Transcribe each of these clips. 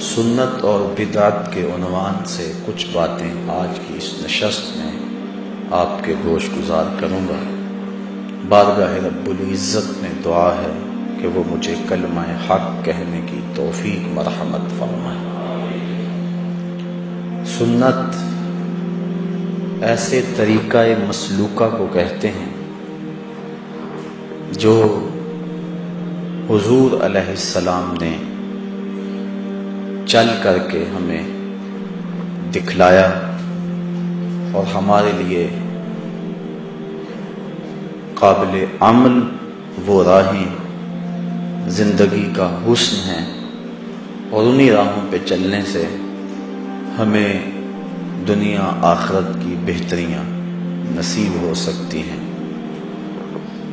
سنت اور بدعت کے عنوان سے کچھ باتیں آج کی اس نشست میں آپ کے گوش گزار کروں گا۔ بارگاہ رب العزت میں دعا ہے کہ وہ مجھے کلمہ حق کہنے کی توفیق مرحمت فرمائے۔ سنت ایسے طریقہ مسلوکہ کو کہتے ہیں جو حضور علیہ السلام نے چل کر کے ہمیں دکھلایا اور ہمارے لیے قابل عمل وہ راہیں زندگی کا حسن ہے، اور انہی راہوں پہ چلنے سے ہمیں دنیا آخرت کی بہتریاں نصیب ہو سکتی ہیں۔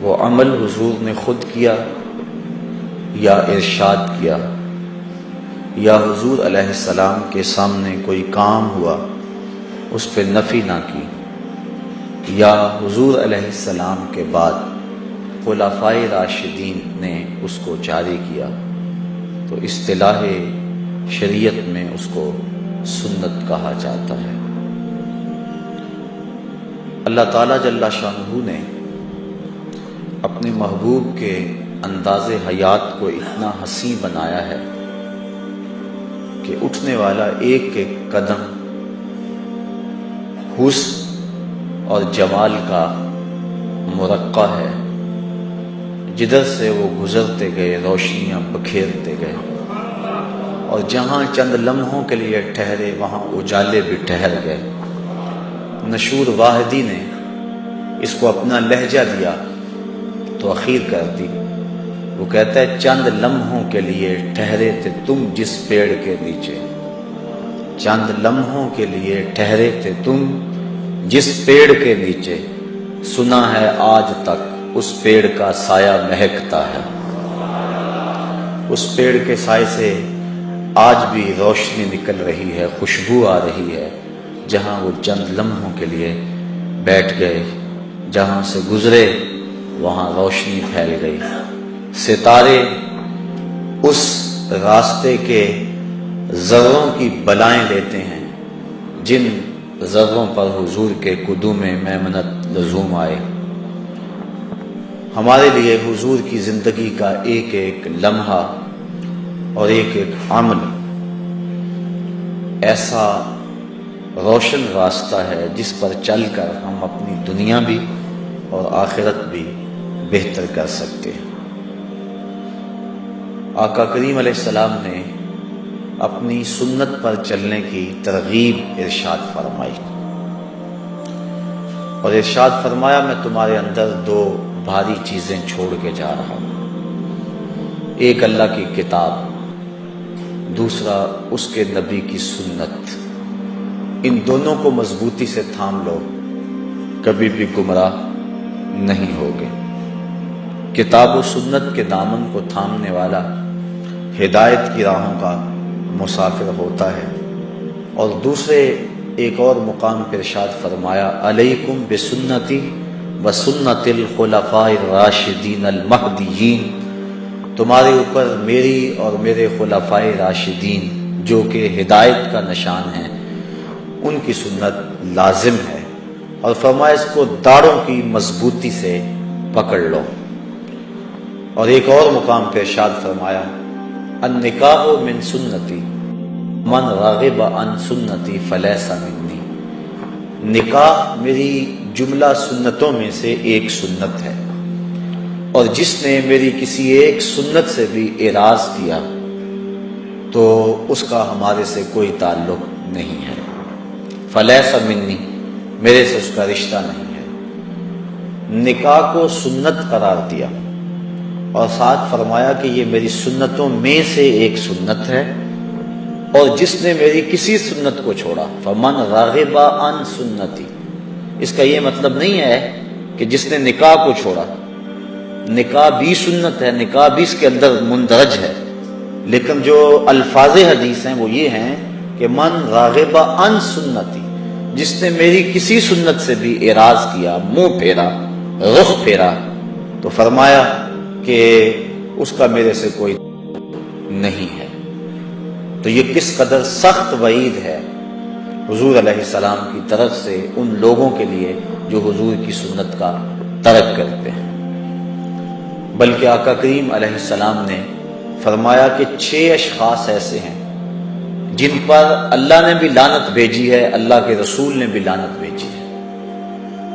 وہ عمل حضور نے خود کیا یا ارشاد کیا، یا حضور علیہ السلام کے سامنے کوئی کام ہوا اس پہ نفی نہ کی، یا حضور علیہ السلام کے بعد خلفائے راشدین نے اس کو جاری کیا، تو اصطلاح شریعت میں اس کو سنت کہا جاتا ہے۔ اللہ تعالیٰ جل شانہ نے اپنے محبوب کے انداز حیات کو اتنا حسین بنایا ہے کہ اٹھنے والا ایک ایک قدم حسن اور جمال کا مرقع ہے۔ جدھر سے وہ گزرتے گئے روشنیاں بکھیرتے گئے، اور جہاں چند لمحوں کے لیے ٹھہرے وہاں اجالے بھی ٹھہر گئے۔ نشور واحدی نے اس کو اپنا لہجہ دیا تو اخیر کر دی۔ وہ کہتا ہے چند لمحوں کے لیے ٹھہرے تھے تم جس پیڑ کے نیچے، چند لمحوں کے لیے ٹھہرے تھے تم جس پیڑ کے نیچے، سنا ہے آج تک اس پیڑ کا سایہ مہکتا ہے۔ اس پیڑ کے سائے سے آج بھی روشنی نکل رہی ہے، خوشبو آ رہی ہے۔ جہاں وہ چند لمحوں کے لیے بیٹھ گئے، جہاں سے گزرے وہاں روشنی پھیل گئی۔ ستارے اس راستے کے ذروں کی بلائیں لیتے ہیں جن ذروں پر حضور کے قدوم میمنت لزوم آئے۔ ہمارے لیے حضور کی زندگی کا ایک ایک لمحہ اور ایک ایک عمل ایسا روشن راستہ ہے جس پر چل کر ہم اپنی دنیا بھی اور آخرت بھی بہتر کر سکتے ہیں۔ آقا کریم علیہ السلام نے اپنی سنت پر چلنے کی ترغیب ارشاد فرمائی، اور ارشاد فرمایا میں تمہارے اندر دو بھاری چیزیں چھوڑ کے جا رہا ہوں، ایک اللہ کی کتاب، دوسرا اس کے نبی کی سنت۔ ان دونوں کو مضبوطی سے تھام لو، کبھی بھی گمراہ نہیں ہوگے۔ کتاب و سنت کے دامن کو تھامنے والا ہدایت کی راہوں کا مسافر ہوتا ہے۔ اور دوسرے ایک اور مقام پر ارشاد فرمایا علیکم بسنتی وسنت الخلفاء الراشدین المہدیین، تمہارے اوپر میری اور میرے خلفاء راشدین جو کہ ہدایت کا نشان ہیں ان کی سنت لازم ہے، اور فرمایا اس کو داڑوں کی مضبوطی سے پکڑ لو۔ اور ایک اور مقام پہ ارشاد فرمایا النکاح من سنتی من راغب عن سنتی فلیس منی، نکاح میری جملہ سنتوں میں سے ایک سنت ہے، اور جس نے میری کسی ایک سنت سے بھی اعراض کیا تو اس کا ہمارے سے کوئی تعلق نہیں ہے، فلیس منی، میرے سے اس کا رشتہ نہیں ہے۔ نکاح کو سنت قرار دیا اور ساتھ فرمایا کہ یہ میری سنتوں میں سے ایک سنت ہے، اور جس نے میری کسی سنت کو چھوڑا فمن راغب عن سنتی، اس کا یہ مطلب نہیں ہے کہ جس نے نکاح کو چھوڑا، نکاح بھی سنت ہے، نکاح بھی اس کے اندر مندرج ہے، لیکن جو الفاظ حدیث ہیں وہ یہ ہیں کہ من راغب عن سنتی، جس نے میری کسی سنت سے بھی اعراض کیا، منہ پھیرا، رخ پھیرا، تو فرمایا کہ اس کا میرے سے کوئی نہیں ہے۔ تو یہ کس قدر سخت وعید ہے حضور علیہ السلام کی طرف سے ان لوگوں کے لیے جو حضور کی سنت کا ترک کرتے ہیں۔ بلکہ آقا کریم علیہ السلام نے فرمایا کہ 6 اشخاص ایسے ہیں جن پر اللہ نے بھی لعنت بھیجی ہے، اللہ کے رسول نے بھی لعنت بھیجی ہے،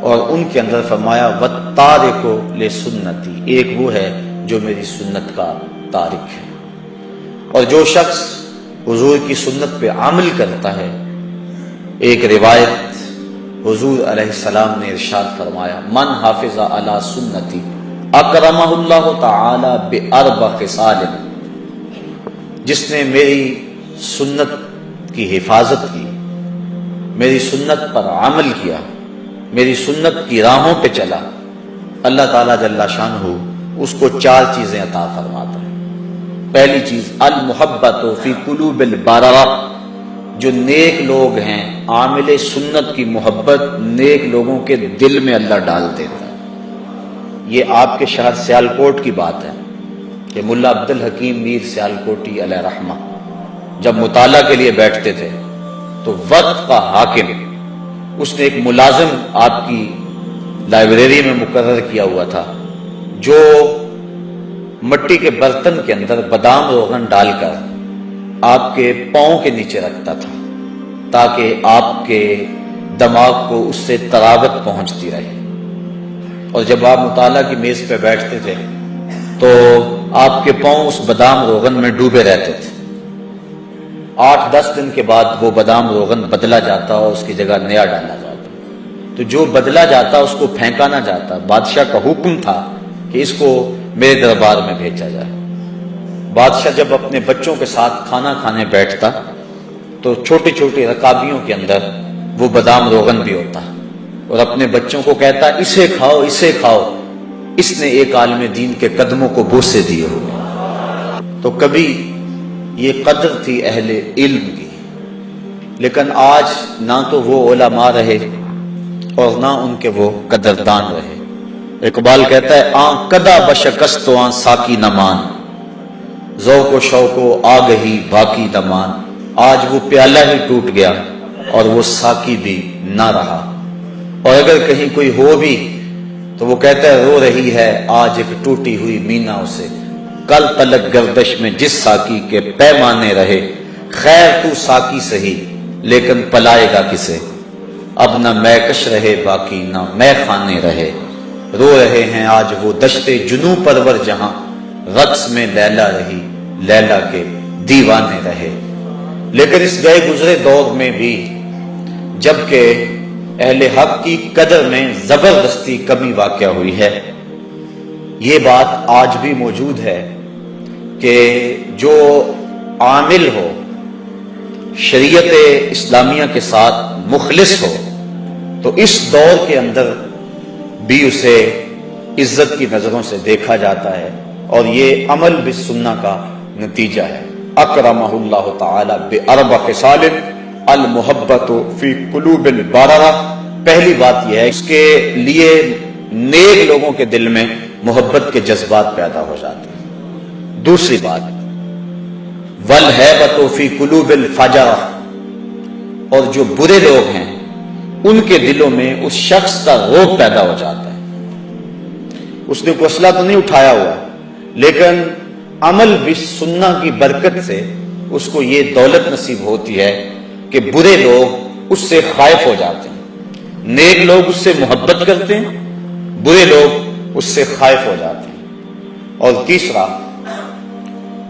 اور ان کے اندر فرمایا وَالتَّارِكُ لِسُنَّتِي، ایک وہ ہے جو میری سنت کا تارک ہے۔ اور جو شخص حضور کی سنت پہ عمل کرتا ہے، ایک روایت حضور علیہ السلام نے ارشاد فرمایا من حافظ علی سنتی اکرمہ اللہ تعالی باربع خصال، جس نے میری سنت کی حفاظت کی، میری سنت پر عمل کیا، میری سنت کی راہوں پہ چلا، اللہ تعالیٰ جل شانہ اس کو 4 چیزیں عطا فرماتا ہے۔ پہلی چیز المحبت فی قلوب البررہ، جو نیک لوگ ہیں عامل سنت کی محبت نیک لوگوں کے دل میں اللہ ڈال دیتا ہے۔ یہ آپ کے شہر سیالکوٹ کی بات ہے کہ ملا عبد الحکیم میر سیالکوٹی علیہ رحمہ جب مطالعہ کے لیے بیٹھتے تھے تو وقت کا حاکم، اس نے ایک ملازم آپ کی لائبریری میں مقرر کیا ہوا تھا جو مٹی کے برتن کے اندر بادام روغن ڈال کر آپ کے پاؤں کے نیچے رکھتا تھا تاکہ آپ کے دماغ کو اس سے تراوت پہنچتی رہے، اور جب آپ مطالعہ کی میز پہ بیٹھتے تھے تو آپ کے پاؤں اس بادام روغن میں ڈوبے رہتے تھے۔ 8-10 دن کے بعد وہ بادام روغن بدلا جاتا اور اس کی جگہ نیا ڈالا جاتا، تو جو بدلا جاتا اس کو پھینکا نہ جاتا، بادشاہ کا حکم تھا کہ اس کو میرے دربار میں بھیجا جائے۔ بادشاہ جب اپنے بچوں کے ساتھ کھانا کھانے بیٹھتا تو چھوٹی چھوٹی رکابیوں کے اندر وہ بادام روغن بھی ہوتا اور اپنے بچوں کو کہتا اسے کھاؤ اسے کھاؤ، اس نے ایک عالم دین کے قدموں کو بوسے دیے ہوئے۔ تو کبھی یہ قدر تھی اہل علم کی، لیکن آج نہ تو وہ علماء رہے اور نہ ان کے وہ قدردان رہے۔ اقبال کہتا ہے آن کدا بشکست آن ساکی نمان، ذوق و شوق و آگہی باقی دمان، آج وہ پیالہ ہی ٹوٹ گیا اور وہ ساکی بھی نہ رہا، اور اگر کہیں کوئی ہو بھی تو وہ کہتا ہے رو رہی ہے آج ایک ٹوٹی ہوئی مینا اسے، کل تلک گردش میں جس ساکی کے پیمانے رہے، خیر تو ساکی سہی لیکن پلائے گا کسے، اب نہ میکش رہے باقی نہ میں خانے رہے، رو رہے ہیں آج وہ دشتے جنوں پرور جہاں، رقص میں لیلا رہی لیلا کے دیوانے رہے۔ لیکن اس گئے گزرے دور میں بھی جبکہ اہل حق کی قدر میں زبردستی کمی واقع ہوئی ہے، یہ بات آج بھی موجود ہے کہ جو عامل ہو، شریعت اسلامیہ کے ساتھ مخلص ہو، تو اس دور کے اندر بھی اسے عزت کی نظروں سے دیکھا جاتا ہے، اور یہ عمل بالسنہ کا نتیجہ ہے۔ اکرمہ اللہ تعالی باربع خصال المحبت فی قلوب البررہ، پہلی بات یہ ہے اس کے لیے نیک لوگوں کے دل میں محبت کے جذبات پیدا ہو جاتے ہیں۔ دوسری بات والہیبۃ فی قلوب الفجرہ، اور جو برے لوگ ہیں ان کے دلوں میں اس شخص کا رعب پیدا ہو جاتا ہے۔ اس نے کوئی اسلحہ تو نہیں اٹھایا ہوا، لیکن عمل بھی سنہ کی برکت سے اس کو یہ دولت نصیب ہوتی ہے کہ برے لوگ اس سے خائف ہو جاتے ہیں، نیک لوگ اس سے محبت کرتے ہیں، برے لوگ اس سے خائف ہو جاتے ہیں۔ اور تیسرا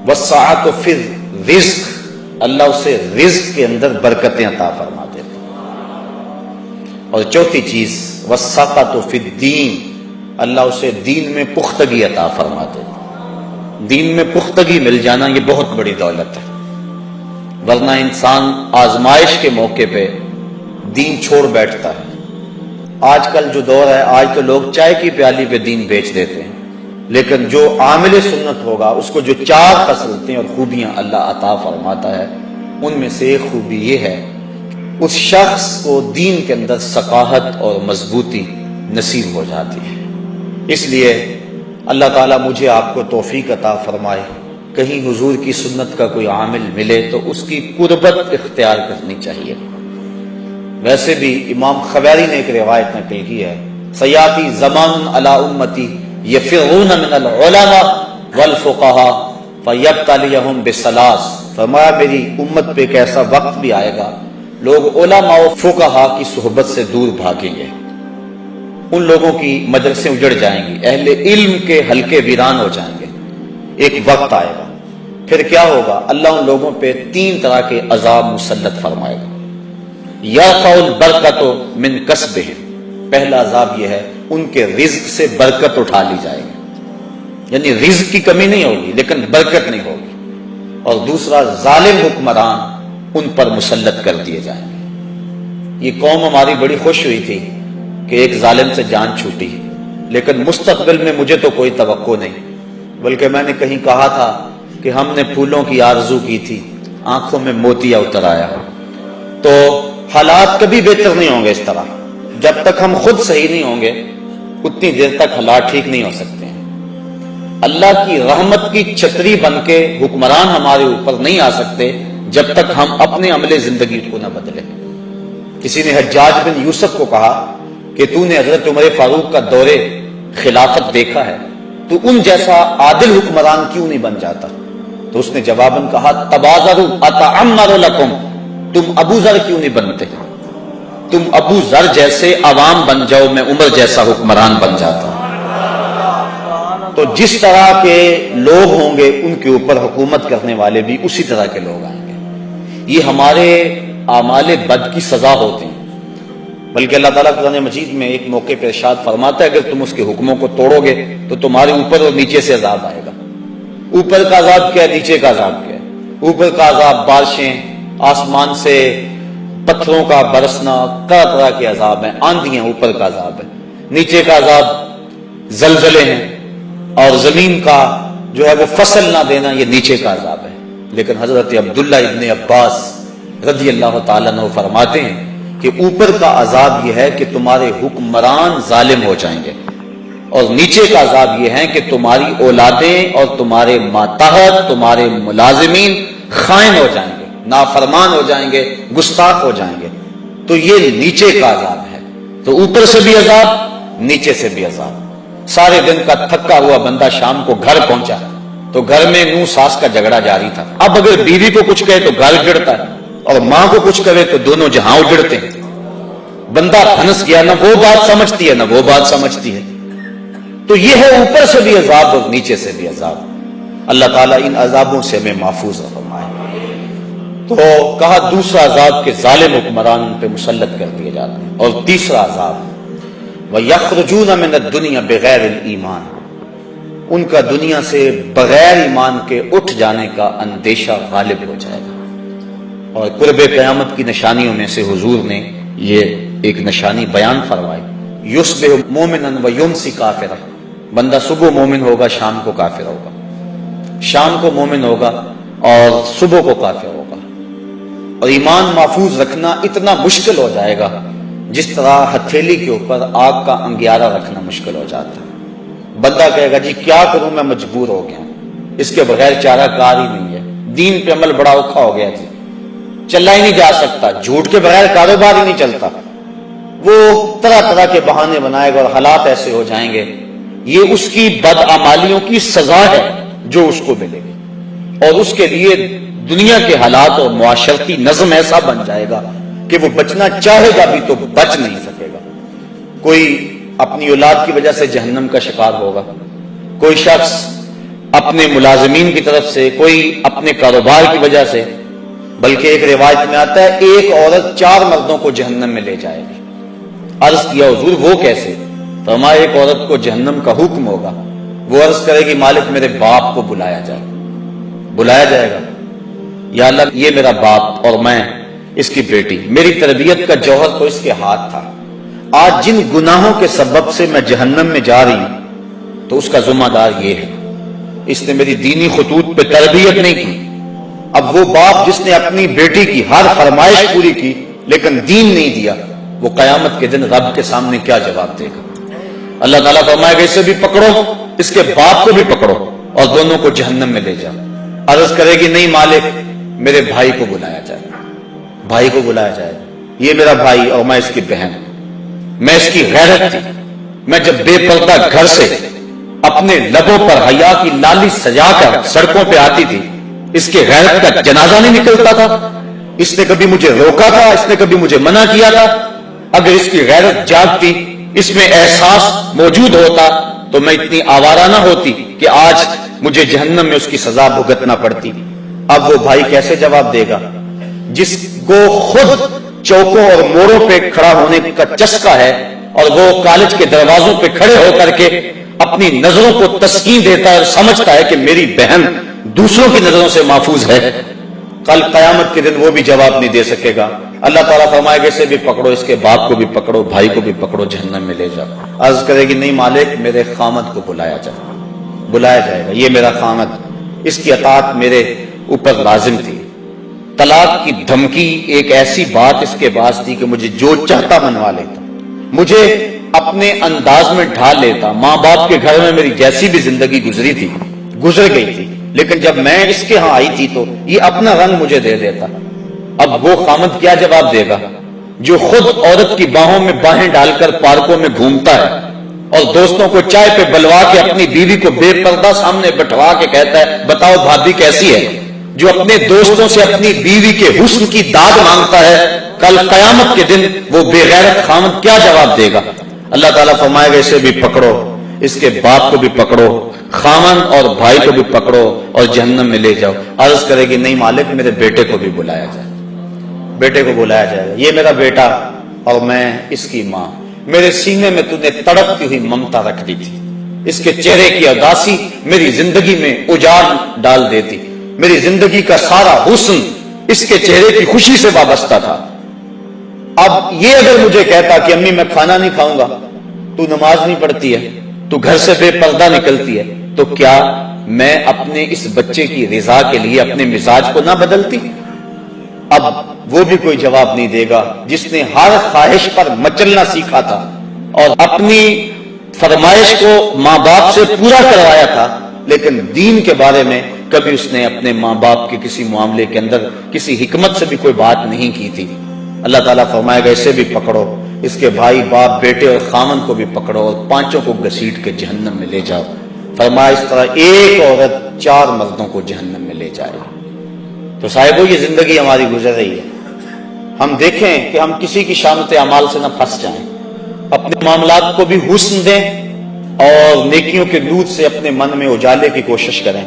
والسعۃ فی الرزق، اللہ اسے رزق کے اندر برکتیں عطا فرما دیتے ہیں۔ اور چوتھی چیز والسعۃ فی الدین، اللہ اسے دین میں پختگی عطا فرما دیتے ہیں۔ دین میں پختگی مل جانا یہ بہت بڑی دولت ہے، ورنہ انسان آزمائش کے موقع پہ دین چھوڑ بیٹھتا ہے۔ آج کل جو دور ہے، آج تو لوگ چائے کی پیالی پہ دین بیچ دیتے ہیں، لیکن جو عامل سنت ہوگا اس کو جو 4 خصلتیں اور خوبیاں اللہ عطا فرماتا ہے، ان میں سے ایک خوبی یہ ہے اس شخص کو دین کے اندر ثقافت اور مضبوطی نصیب ہو جاتی ہے۔ اس لیے اللہ تعالیٰ مجھے آپ کو توفیق عطا فرمائے کہیں حضور کی سنت کا کوئی عامل ملے تو اس کی قربت اختیار کرنی چاہیے۔ ویسے بھی امام خبیری نے ایک روایت نقل کی ہے، سیاتی زمان علی امتی یفرون من العلماء والفقہاء فیبتلیہم بثلاث، فرمایا میری امت پہ ایک ایسا وقت بھی آئے گا لوگ علماء و فقہاء کی صحبت سے دور بھاگیں گے، ان لوگوں کی مدرسیں اجڑ جائیں گی، اہل علم کے حلقے ویران ہو جائیں گے۔ ایک وقت آئے گا، پھر کیا ہوگا؟ اللہ ان لوگوں پہ 3 طرح کے عذاب مسلط فرمائے گا۔ یرفع البرکۃ من کسبہم، پہلا عذاب یہ ہے ان کے رزق سے برکت اٹھا لی جائے گی، یعنی رزق کی کمی نہیں ہوگی لیکن برکت نہیں ہوگی۔ اور دوسرا، ظالم حکمران ان پر مسلط کر دیے جائیں گے۔ یہ قوم ہماری بڑی خوش ہوئی تھی کہ ایک ظالم سے جان چھوٹی، لیکن مستقبل میں مجھے تو کوئی توقع نہیں، بلکہ میں نے کہیں کہا تھا کہ ہم نے پھولوں کی آرزو کی تھی، آنکھوں میں موتیا اتر آیا۔ تو حالات کبھی بہتر نہیں ہوں گے اس طرح، جب تک ہم خود صحیح نہیں ہوں گے اتنی دیر تک حالات ٹھیک نہیں ہو سکتے ہیں۔ اللہ کی رحمت کی چھتری بن کے حکمران ہمارے اوپر نہیں آ سکتے جب تک ہم اپنے عمل زندگی کو نہ بدلیں۔ کسی نے حجاج بن یوسف کو کہا کہ تو نے حضرت عمر فاروق کا دور خلافت دیکھا ہے، تو ان جیسا عادل حکمران کیوں نہیں بن جاتا؟ تو اس نے جواباً کہا تبادروا اتعمر لکم، تم ابو ذر کیوں نہیں بنتے؟ تم ابو ذر جیسے عوام بن جاؤ، میں عمر جیسا حکمران بن جاتا ہوں۔ تو جس طرح کے لوگ ہوں گے ان کے اوپر حکومت کرنے والے بھی اسی طرح کے لوگ آئیں گے۔ یہ ہمارے اعمال بد کی سزا ہوتی ہیں، بلکہ اللہ تعالیٰ قرآن مجید میں ایک موقع پہ ارشاد فرماتا ہے اگر تم اس کے حکموں کو توڑو گے تو تمہارے اوپر اور نیچے سے عذاب آئے گا۔ اوپر کا عذاب کیا ہے، نیچے کا عذاب کیا ہے؟ اوپر کا عذاب بارشیں، آسمان سے پتھروں کا برسنا، طرح طرح کے عذاب ہیں، آندھیاں اوپر کا عذاب ہے۔ نیچے کا عذاب زلزلے ہیں، اور زمین کا جو ہے وہ فصل نہ دینا، یہ نیچے کا عذاب ہے۔ لیکن حضرت عبداللہ ابن عباس رضی اللہ تعالیٰ عنہ فرماتے ہیں کہ اوپر کا عذاب یہ ہے کہ تمہارے حکمران ظالم ہو جائیں گے، اور نیچے کا عذاب یہ ہے کہ تمہاری اولادیں اور تمہارے ماتحت، تمہارے ملازمین خائن ہو جائیں گے، نافرمان ہو جائیں گے، گستاخ ہو جائیں گے۔ تو یہ نیچے کا عذاب ہے۔ تو اوپر سے بھی عذاب، نیچے سے بھی عذاب۔ سارے دن کا تھکا ہوا بندہ شام کو گھر پہنچا تو گھر میں نو ساس کا جھگڑا جاری تھا۔ اب اگر بیوی کو کچھ کہے تو گھر اجڑتا ہے، اور ماں کو کچھ کہے تو دونوں جہاں اجڑتے ہیں۔ بندہ پھنس گیا، نہ وہ بات سمجھتی ہے نہ وہ بات سمجھتی ہے۔ تو یہ ہے اوپر سے بھی عذاب اور نیچے سے بھی عذاب۔ اللہ تعالیٰ ان عذابوں سے ہمیں محفوظ فرمائے۔ تو کہا دوسرا عذاب کہ ظالم حکمران ان پہ مسلط کر دیے جاتے ہیں، اور تیسرا عذاب وَيَخْرُجُونَ مِنَ الدُّنْيَا بِغَيْرِ الْإِيمَانِ، ان کا دنیا سے بغیر ایمان کے اٹھ جانے کا اندیشہ غالب ہو جائے گا۔ اور قرب قیامت کی نشانیوں میں سے حضور نے یہ ایک نشانی بیان فرمائی، یُصْبِحُ مُؤْمِنًا وَيُمْسِي کافرًا، بندہ صبح مومن ہوگا شام کو کافر ہوگا، شام کو مومن ہوگا اور صبح کو کافر ہوگا۔ اور ایمان محفوظ رکھنا اتنا مشکل ہو جائے گا جس طرح ہتھیلی کے اوپر آگ کا انگیارہ رکھنا مشکل ہو جاتا ہے۔ بندہ کہے گا جی کیا کروں، میں مجبور ہو گیا، اس کے بغیر چارہ کار ہی نہیں ہے، دین پہ عمل بڑا اوکھا ہو گیا جی، چلا ہی نہیں جا سکتا، جھوٹ کے بغیر کاروبار ہی نہیں چلتا۔ وہ طرح طرح کے بہانے بنائے گا اور حالات ایسے ہو جائیں گے۔ یہ اس کی بدعمالیوں کی سزا ہے جو اس کو ملے گی، اور اس کے لیے دنیا کے حالات اور معاشرتی نظم ایسا بن جائے گا کہ وہ بچنا چاہے گا بھی تو بچ نہیں سکے گا۔ کوئی اپنی اولاد کی وجہ سے جہنم کا شکار ہوگا، کوئی شخص اپنے ملازمین کی طرف سے، کوئی اپنے کاروبار کی وجہ سے، بلکہ ایک روایت میں آتا ہے ایک عورت 4 مردوں کو جہنم میں لے جائے گی۔ عرض کیا حضور وہ کیسے؟ فرمایا ایک عورت کو جہنم کا حکم ہوگا، وہ عرض کرے گی مالک میرے باپ کو بلایا جائے، بلایا جائے گا، یا اللہ یہ میرا باپ اور میں اس کی بیٹی، میری تربیت کا جوہر تو اس کے ہاتھ تھا، آج جن گناہوں کے سبب سے میں جہنم میں جا رہی ہوں تو اس کا ذمہ دار یہ ہے، اس نے میری دینی خطوط پہ تربیت نہیں کی۔ اب وہ باپ جس نے اپنی بیٹی کی ہر فرمائش پوری کی لیکن دین نہیں دیا، وہ قیامت کے دن رب کے سامنے کیا جواب دے گا؟ اللہ تعالیٰ فرمائے گا اسے بھی پکڑو، اس کے باپ کو بھی پکڑو اور دونوں کو جہنم میں لے جاؤ۔ عرض کرے گی نہیں مالک میرے بھائی کو بلایا جائے، بھائی کو بلایا جائے، یہ میرا بھائی اور میں اس کی بہن، میں اس کی غیرت تھی، میں جب بے پردہ گھر سے اپنے لبوں پر حیا کی لالی سجا کر سڑکوں پہ آتی تھی، اس کے غیرت کا جنازہ نہیں نکلتا تھا، اس نے کبھی مجھے روکا تھا، اس نے کبھی مجھے منع کیا تھا؟ اگر اس کی غیرت جاگتی، اس میں احساس موجود ہوتا تو میں اتنی آوارہ نہ ہوتی کہ آج مجھے جہنم میں اس کی سزا بھگتنا پڑتی۔ اب وہ بھائی کیسے جواب دے گا جس کو خود چوکوں اور موڑوں پہ کھڑا ہونے کا چسکا ہے، اور وہ کالج کے دروازوں پہ کھڑے ہو کر کے اپنی نظروں کو تسکین دیتا ہے اور سمجھتا ہے کہ میری بہن دوسروں کی نظروں سے محفوظ ہے؟ کل قیامت کے دن وہ بھی جواب نہیں دے سکے گا۔ اللہ تعالیٰ فرمائے گا اسے بھی پکڑو، اس کے باپ کو بھی پکڑو، بھائی کو بھی پکڑو، جہنم میں لے جاؤ۔ عرض کرے گی نہیں مالک میرے خامد کو بلایا جائے گا، یہ میرا خامد، اس کی اطاعت میرے اوپر لازم تھی۔ طلاق کی دھمکی ایک ایسی بات اس کے پاس تھی کہ مجھے جو چاہتا منوا لیتا، مجھے اپنے انداز میں ڈھال لیتا۔ ماں باپ کے گھر میں میری جیسی بھی زندگی گزر گئی تھی، لیکن جب میں اس کے ہاں آئی تھی تو یہ اپنا رنگ مجھے دے دیتا۔ اب وہ خامد کیا جواب دے گا جو خود عورت کی باہوں میں باہیں ڈال کر پارکوں میں گھومتا ہے اور دوستوں کو چائے پہ بلوا کے اپنی بیوی کو بے پردہ سامنے بٹھوا کے کہتا ہے بتاؤ بھابھی کیسی ہے، جو اپنے دوستوں سے اپنی بیوی کے حسن کی داد مانگتا ہے؟ کل قیامت کے دن وہ بے غیرت خامد کیا جواب دے گا؟ اللہ تعالیٰ فرمائے گا اسے بھی پکڑو، اس کے باپ کو بھی پکڑو، خامن اور بھائی کو بھی پکڑو اور جہنم میں لے جاؤ۔ عرض کرے گی نہیں مالک میرے بیٹے کو بھی بلایا جائے، بیٹے کو بلایا جائے گا، یہ میرا بیٹا اور میں اس کی ماں، میرے سینے میں تو نے تڑپتی ہوئی ممتا رکھ دی تھی، اس کے چہرے کی اداسی میری زندگی میں اجاڑ ڈال دیتی، میری زندگی کا سارا حسن اس کے چہرے کی خوشی سے وابستہ تھا۔ اب یہ اگر مجھے کہتا کہ امی میں کھانا نہیں کھاؤں گا، تو نماز نہیں پڑھتی ہے، تو گھر سے بے پردہ نکلتی ہے، تو کیا میں اپنے اس بچے کی رضا کے لیے اپنے مزاج کو نہ بدلتی؟ اب وہ بھی کوئی جواب نہیں دے گا جس نے ہر خواہش پر مچلنا سیکھا تھا اور اپنی فرمائش کو ماں باپ سے پورا کروایا تھا، لیکن دین کے بارے میں کبھی اس نے اپنے ماں باپ کے کسی معاملے کے اندر کسی حکمت سے بھی کوئی بات نہیں کی تھی۔ اللہ تعالیٰ فرمائے گا اسے بھی پکڑو، اس کے بھائی باپ بیٹے اور خامن کو بھی پکڑو اور پانچوں کو گھسیٹ کے جہنم میں لے جاؤ۔ فرمایا اس طرح ایک عورت 4 مردوں کو جہنم میں لے جائے۔ تو صاحبو یہ زندگی ہماری گزر رہی ہے، ہم دیکھیں کہ ہم کسی کی شامت اعمال سے نہ پھنس جائیں، اپنے معاملات کو بھی حسن دیں اور نیکیوں کے نور سے اپنے من میں اجالے کی کوشش کریں،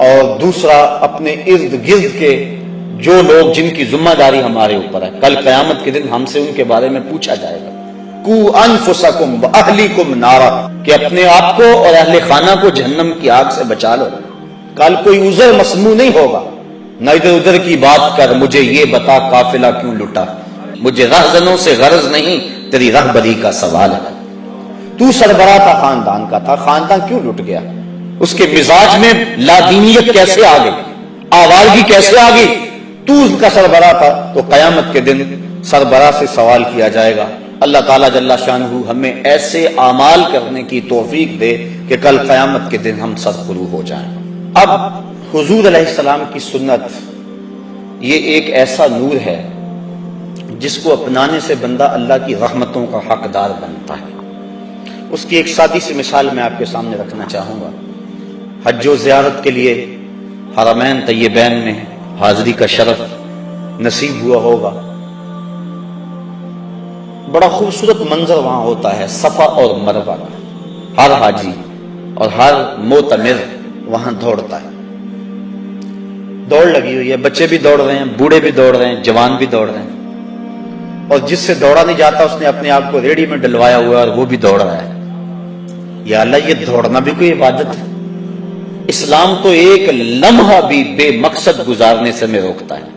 اور دوسرا اپنے ارد گرد کے جو لوگ جن کی ذمہ داری ہمارے اوپر ہے، کل قیامت کے دن ہم سے ان کے بارے میں پوچھا جائے گا۔ قُوا أَنفُسَكُمْ وَأَهْلِكُمْ نَارًا، کہ اپنے آپ کو اور اہل خانہ کو جہنم کی آگ سے بچا لو۔ کل کوئی عذر مسموع نہیں ہوگا، نہ ادھر ادھر کی بات کر مجھے یہ بتا قافلہ کیوں لٹا، مجھے رہزنوں سے غرض نہیں، تیری رہبری کا سوال ہے۔ تو سربراہ تھا خاندان کا تھا، خاندان کیوں لٹ گیا؟ اس کے مزاج میں لادینیت کیسے آ گئی، آوارگی کیسے آ گئی؟ تو اس کا سربراہ تھا، تو قیامت کے دن سربراہ سے سوال کیا جائے گا۔ اللہ تعالیٰ جل شانہ ہمیں ایسے اعمال کرنے کی توفیق دے کہ کل قیامت کے دن ہم سرخرو ہو جائیں۔ اب حضور علیہ السلام کی سنت یہ ایک ایسا نور ہے جس کو اپنانے سے بندہ اللہ کی رحمتوں کا حقدار بنتا ہے۔ اس کی ایک سادی سی مثال میں آپ کے سامنے رکھنا چاہوں گا۔ حج و زیارت کے لیے حرمین طیبین میں حاضری کا شرف نصیب ہوا ہوگا، بڑا خوبصورت منظر وہاں ہوتا ہے، صفا اور مروہ کا۔ ہر حاجی اور ہر معتمر وہاں دوڑتا ہے، دوڑ لگی ہوئی ہے، بچے بھی دوڑ رہے ہیں، بوڑھے بھی دوڑ رہے ہیں، جوان بھی دوڑ رہے ہیں، اور جس سے دوڑا نہیں جاتا اس نے اپنے آپ کو ریڑھی میں ڈلوایا ہوا ہے اور وہ بھی دوڑ رہا ہے۔ یا اللہ، یہ دوڑنا بھی کوئی عبادت ہے؟ اسلام تو ایک لمحہ بھی بے مقصد گزارنے سے ہمیں روکتا ہے،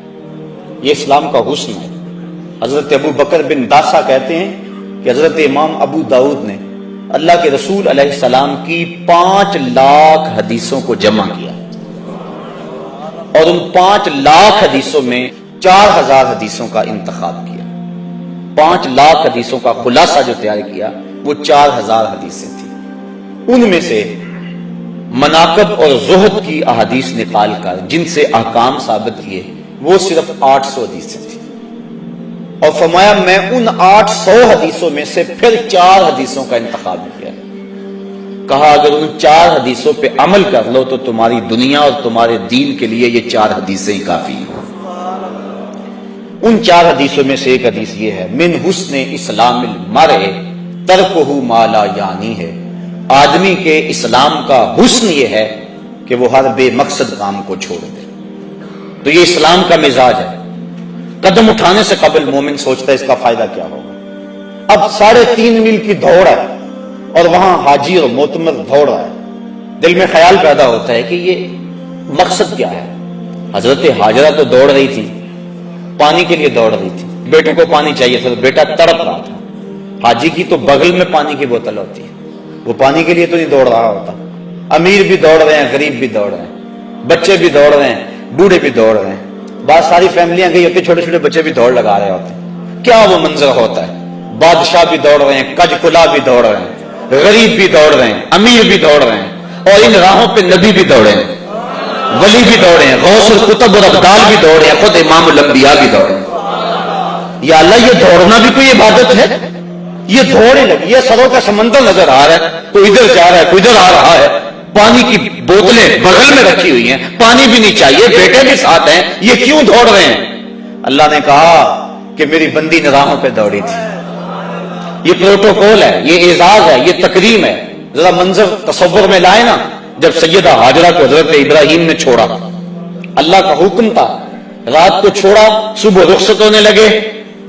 یہ اسلام کا حسن ہے۔ حضرت ابو بکر بن داسا کہتے ہیں کہ حضرت امام ابو داؤد نے اللہ کے رسول علیہ السلام کی 5 لاکھ حدیثوں کو جمع کیا، اور ان 5 لاکھ حدیثوں میں 4000 حدیثوں کا انتخاب کیا۔ 5 لاکھ حدیثوں کا خلاصہ جو تیار کیا وہ 4000 حدیثیں تھیں۔ ان میں سے مناقب اور زہد کی احادیث نکال کر جن سے احکام ثابت کیے وہ صرف 800 حدیثیں تھیں، اور فرمایا میں ان 800 حدیثوں میں سے پھر 4 حدیثوں کا انتخاب کیا، کہا اگر ان 4 حدیثوں پہ عمل کر لو تو تمہاری دنیا اور تمہارے دین کے لیے یہ 4 حدیثیں ہی کافی ہیں۔ ان 4 حدیثوں میں سے ایک حدیث یہ ہے، من حسن اسلام المرء ترکہ ما لا یعنی ہے، آدمی کے اسلام کا حسن یہ ہے کہ وہ ہر بے مقصد کام کو چھوڑ دے۔ تو یہ اسلام کا مزاج ہے۔ قدم اٹھانے سے قبل مومن سوچتا ہے اس کا فائدہ کیا ہوگا۔ اب 3.5 میل کی دوڑ ہے اور وہاں حاجی اور معتمر دوڑ رہا ہے، دل میں خیال پیدا ہوتا ہے کہ یہ مقصد کیا ہے۔ حضرت حاجرہ تو دوڑ رہی تھی، پانی کے لیے دوڑ رہی تھی، بیٹے کو پانی چاہیے تھا، بیٹا تڑپ رہا تھا۔ حاجی کی تو بغل میں پانی کی بوتل ہوتی ہے، وہ پانی کے لیے تو نہیں دوڑ رہا ہوتا۔ امیر بھی دوڑ رہے ہیں، غریب بھی دوڑ رہے ہیں، بچے بھی دوڑ رہے ہیں، بوڑھے بھی دوڑ رہے ہیں، بعض ساری فیملیاں گئی ہوتی، چھوٹے چھوٹے بچے بھی دوڑ لگا رہے ہوتے ہیں۔ کیا وہ منظر ہوتا ہے، بادشاہ بھی دوڑ رہے ہیں، کج کلا بھی دوڑ رہے ہیں، غریب بھی دوڑ رہے ہیں، امیر بھی دوڑ رہے ہیں، اور ان راہوں پہ نبی بھی دوڑے ہیں، ولی بھی دوڑے ہیں، غوث القطب اور ابدال بھی دوڑے ہیں، خود امام الانبیاء بھی دوڑے ہیں۔ یا اللہ، یہ دوڑنا بھی کوئی عبادت ہے؟ یہ دوڑے لگی، یہ سروں کا سمندر نظر آ رہا ہے، کوئی ادھر جا رہا ہے، کوئی ادھر آ رہا ہے، پانی کی بوتلیں بغل میں رکھی ہوئی ہیں، پانی بھی نہیں چاہیے، بیٹے بھی ساتھ ہیں، یہ کیوں دوڑ رہے ہیں؟ اللہ نے کہا کہ میری بندی نے راہوں پہ دوڑی تھی۔ یہ پروٹوکول ہے، یہ اعزاز ہے، یہ تکریم ہے۔ ذرا منظر تصور میں لائے نا، جب سیدہ حاجرہ کو حضرت ابراہیم نے چھوڑا، اللہ کا حکم تھا، رات کو چھوڑا، صبح رخصت ہونے لگے،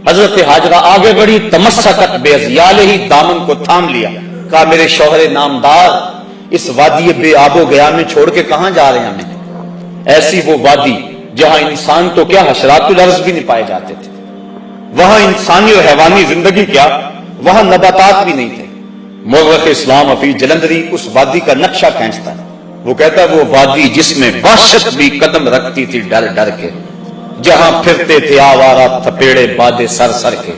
حضرت حاجرہ آگے بڑھی، تمسکت بعضیالہ، دامن کو تھام لیا، کہا میرے شوہر نامدار، اس وادی بے آب و گیا میں چھوڑ کے کہاں جا رہے ہیں ہمیں؟ ایسی وہ وادی جہاں انسان تو کیا حشرات الارض بھی نہیں پائے جاتے تھے، وہاں انسانی اور حیوانی زندگی کیا، وہاں نباتات بھی نہیں تھے۔ مورخ اسلام حفیظ جلندری اس وادی کا نقشہ کھینچتا ہے، وہ کہتا ہے وہ وادی جس میں وحشت بھی قدم رکھتی تھی ڈر ڈر کے، جہاں پھرتے تھے آوارہ تھپیڑے بادے سر سر کے،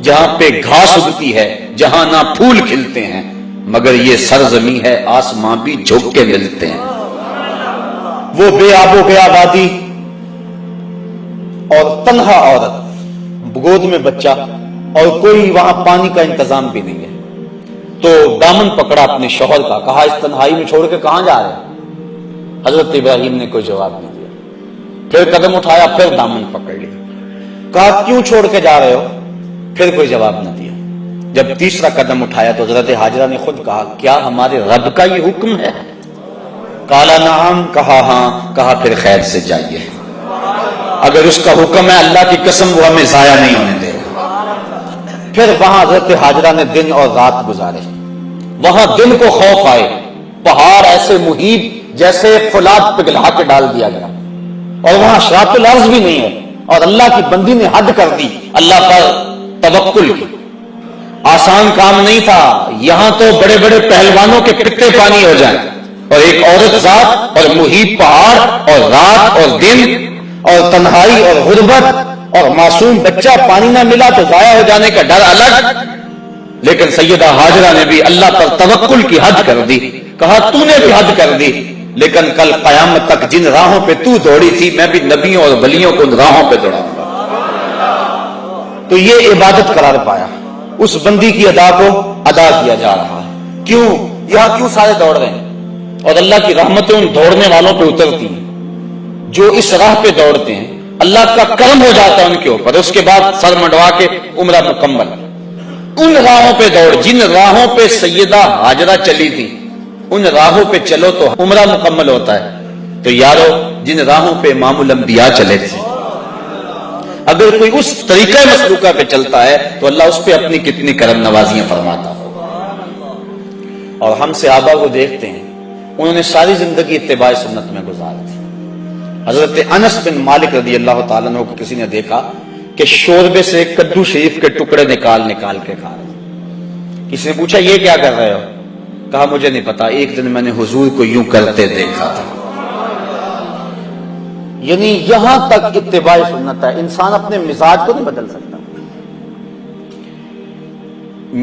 جہاں پہ گھاس اگتی ہے، جہاں نہ پھول کھلتے ہیں، مگر یہ سرزمین ہے آسماں بھی جھک کے ملتے ہیں۔ وہ بے آب و گیا وادی، اور تنہا عورت، گود میں بچہ، اور کوئی وہاں پانی کا انتظام بھی نہیں ہے۔ تو دامن پکڑا اپنے شوہر کا، کہا اس تنہائی میں چھوڑ کے کہاں جا رہے ہیں؟ حضرت ابراہیم نے کوئی جواب نہیں دیا، پھر قدم اٹھایا، پھر دامن پکڑ لیا، کہا کیوں چھوڑ کے جا رہے ہو؟ پھر کوئی جواب نہ دیا۔ جب تیسرا قدم اٹھایا تو حضرت حاجرہ نے خود کہا کیا ہمارے رب کا یہ حکم ہے؟ کالا نعم، کہا ہاں، کہا پھر خیر سے جائیے، اگر اس کا حکم ہے اللہ کی قسم وہ ہمیں ضائع نہیں ہونے دے گا۔ پھر وہاں حضرت حاجرہ نے دن اور رات گزارے، وہاں دن کو خوف آئے، پہاڑ ایسے محیط جیسے فولاد پگھلا کے ڈال دیا گیا، اور وہاں اشراط الارض بھی نہیں ہے، اور اللہ کی بندی نے حد کر دی اللہ پر توکل کی۔ آسان کام نہیں تھا، یہاں تو بڑے بڑے پہلوانوں کے پتے پانی ہو جائیں، اور ایک عورت ذات اور محیط پہاڑ اور رات اور دن اور تنہائی اور غربت اور معصوم بچہ، پانی نہ ملا تو ضائع ہو جانے کا ڈر الگ۔ لیکن سیدہ حاجرہ نے بھی اللہ پر توکل کی حد کر دی، کہا تو نے بھی حد کر دی، لیکن کل قیامت تک جن راہوں پہ تو دوڑی تھی میں بھی نبیوں اور ولیوں کو ان راہوں پہ دوڑاؤں گا۔ تو یہ عبادت قرار پایا، اس بندی کی ادا کو ادا کیا جا رہا ہے۔ کیوں یہاں کیوں سارے دوڑ رہے ہیں؟ اور اللہ کی رحمتیں ان دوڑنے والوں پہ اترتی ہیں جو اس راہ پہ دوڑتے ہیں، اللہ کا کرم ہو جاتا ہے ان کے اوپر، اس کے بعد سر منڈوا کے عمرہ مکمل۔ ان راہوں پہ دوڑ، جن راہوں پہ سیدہ حاجرہ چلی تھی، ان راہوں پہ چلو تو عمرہ مکمل ہوتا ہے۔ تو یارو، جن راہوں پہ امام الانبیاء چلے تھے، اگر کوئی اس طریقہ مسلوکہ پہ چلتا ہے تو اللہ اس پہ اپنی کتنی کرم نوازیاں فرماتا ہو۔ اور ہم صحابہ کو دیکھتے ہیں، انہوں نے ساری زندگی اتباع سنت میں گزاری تھی۔ حضرت انس بن مالک رضی اللہ تعالیٰ عنہ کو کسی نے دیکھا کہ شوربے سے کدو شریف کے ٹکڑے نکال نکال کے کھا رہے۔ کسی نے پوچھا یہ کیا کر رہے ہو؟ کہا مجھے نہیں پتا، ایک دن میں نے حضور کو یوں کرتے دیکھا تھا۔ یعنی یہاں تک اتباع سنت ہے، انسان اپنے مزاج کو نہیں بدل سکتا۔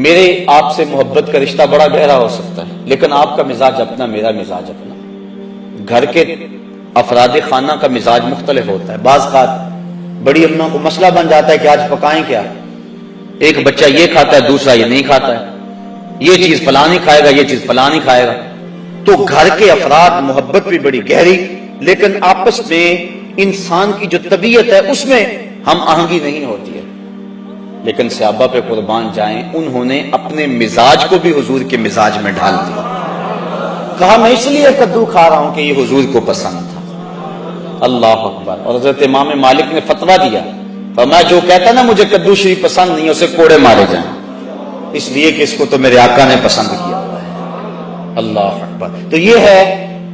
میرے آپ سے محبت کا رشتہ بڑا گہرا ہو سکتا ہے، لیکن آپ کا مزاج اپنا، میرا مزاج اپنا۔ گھر کے افراد خانہ کا مزاج مختلف ہوتا ہے. بعض کا بڑی اماں کو مسئلہ بن جاتا ہے کہ آج پکائیں کیا. ایک بچہ یہ کھاتا ہے, دوسرا یہ نہیں کھاتا ہے, یہ چیز فلاں نہیں کھائے گا, یہ چیز فلاں نہیں کھائے گا. تو گھر کے افراد محبت بھی بڑی گہری, لیکن آپس میں انسان کی جو طبیعت ہے اس میں ہم آہنگی نہیں ہوتی ہے. لیکن صحابہ پہ قربان جائیں, انہوں نے اپنے مزاج کو بھی حضور کے مزاج میں ڈھال دیا. کہا میں اس لیے کدو کھا رہا ہوں کہ یہ حضور کو پسند تھا. اللہ اکبر. اور حضرت امام مالک نے فتویٰ دیا, فرمایا جو کہتا ہے نا مجھے کدو شریف پسند نہیں, اسے کوڑے مارے جائیں, اس لیے کہ اس کو تو میرے آقا نے پسند کیا. اللہ اکبر. تو یہ ہے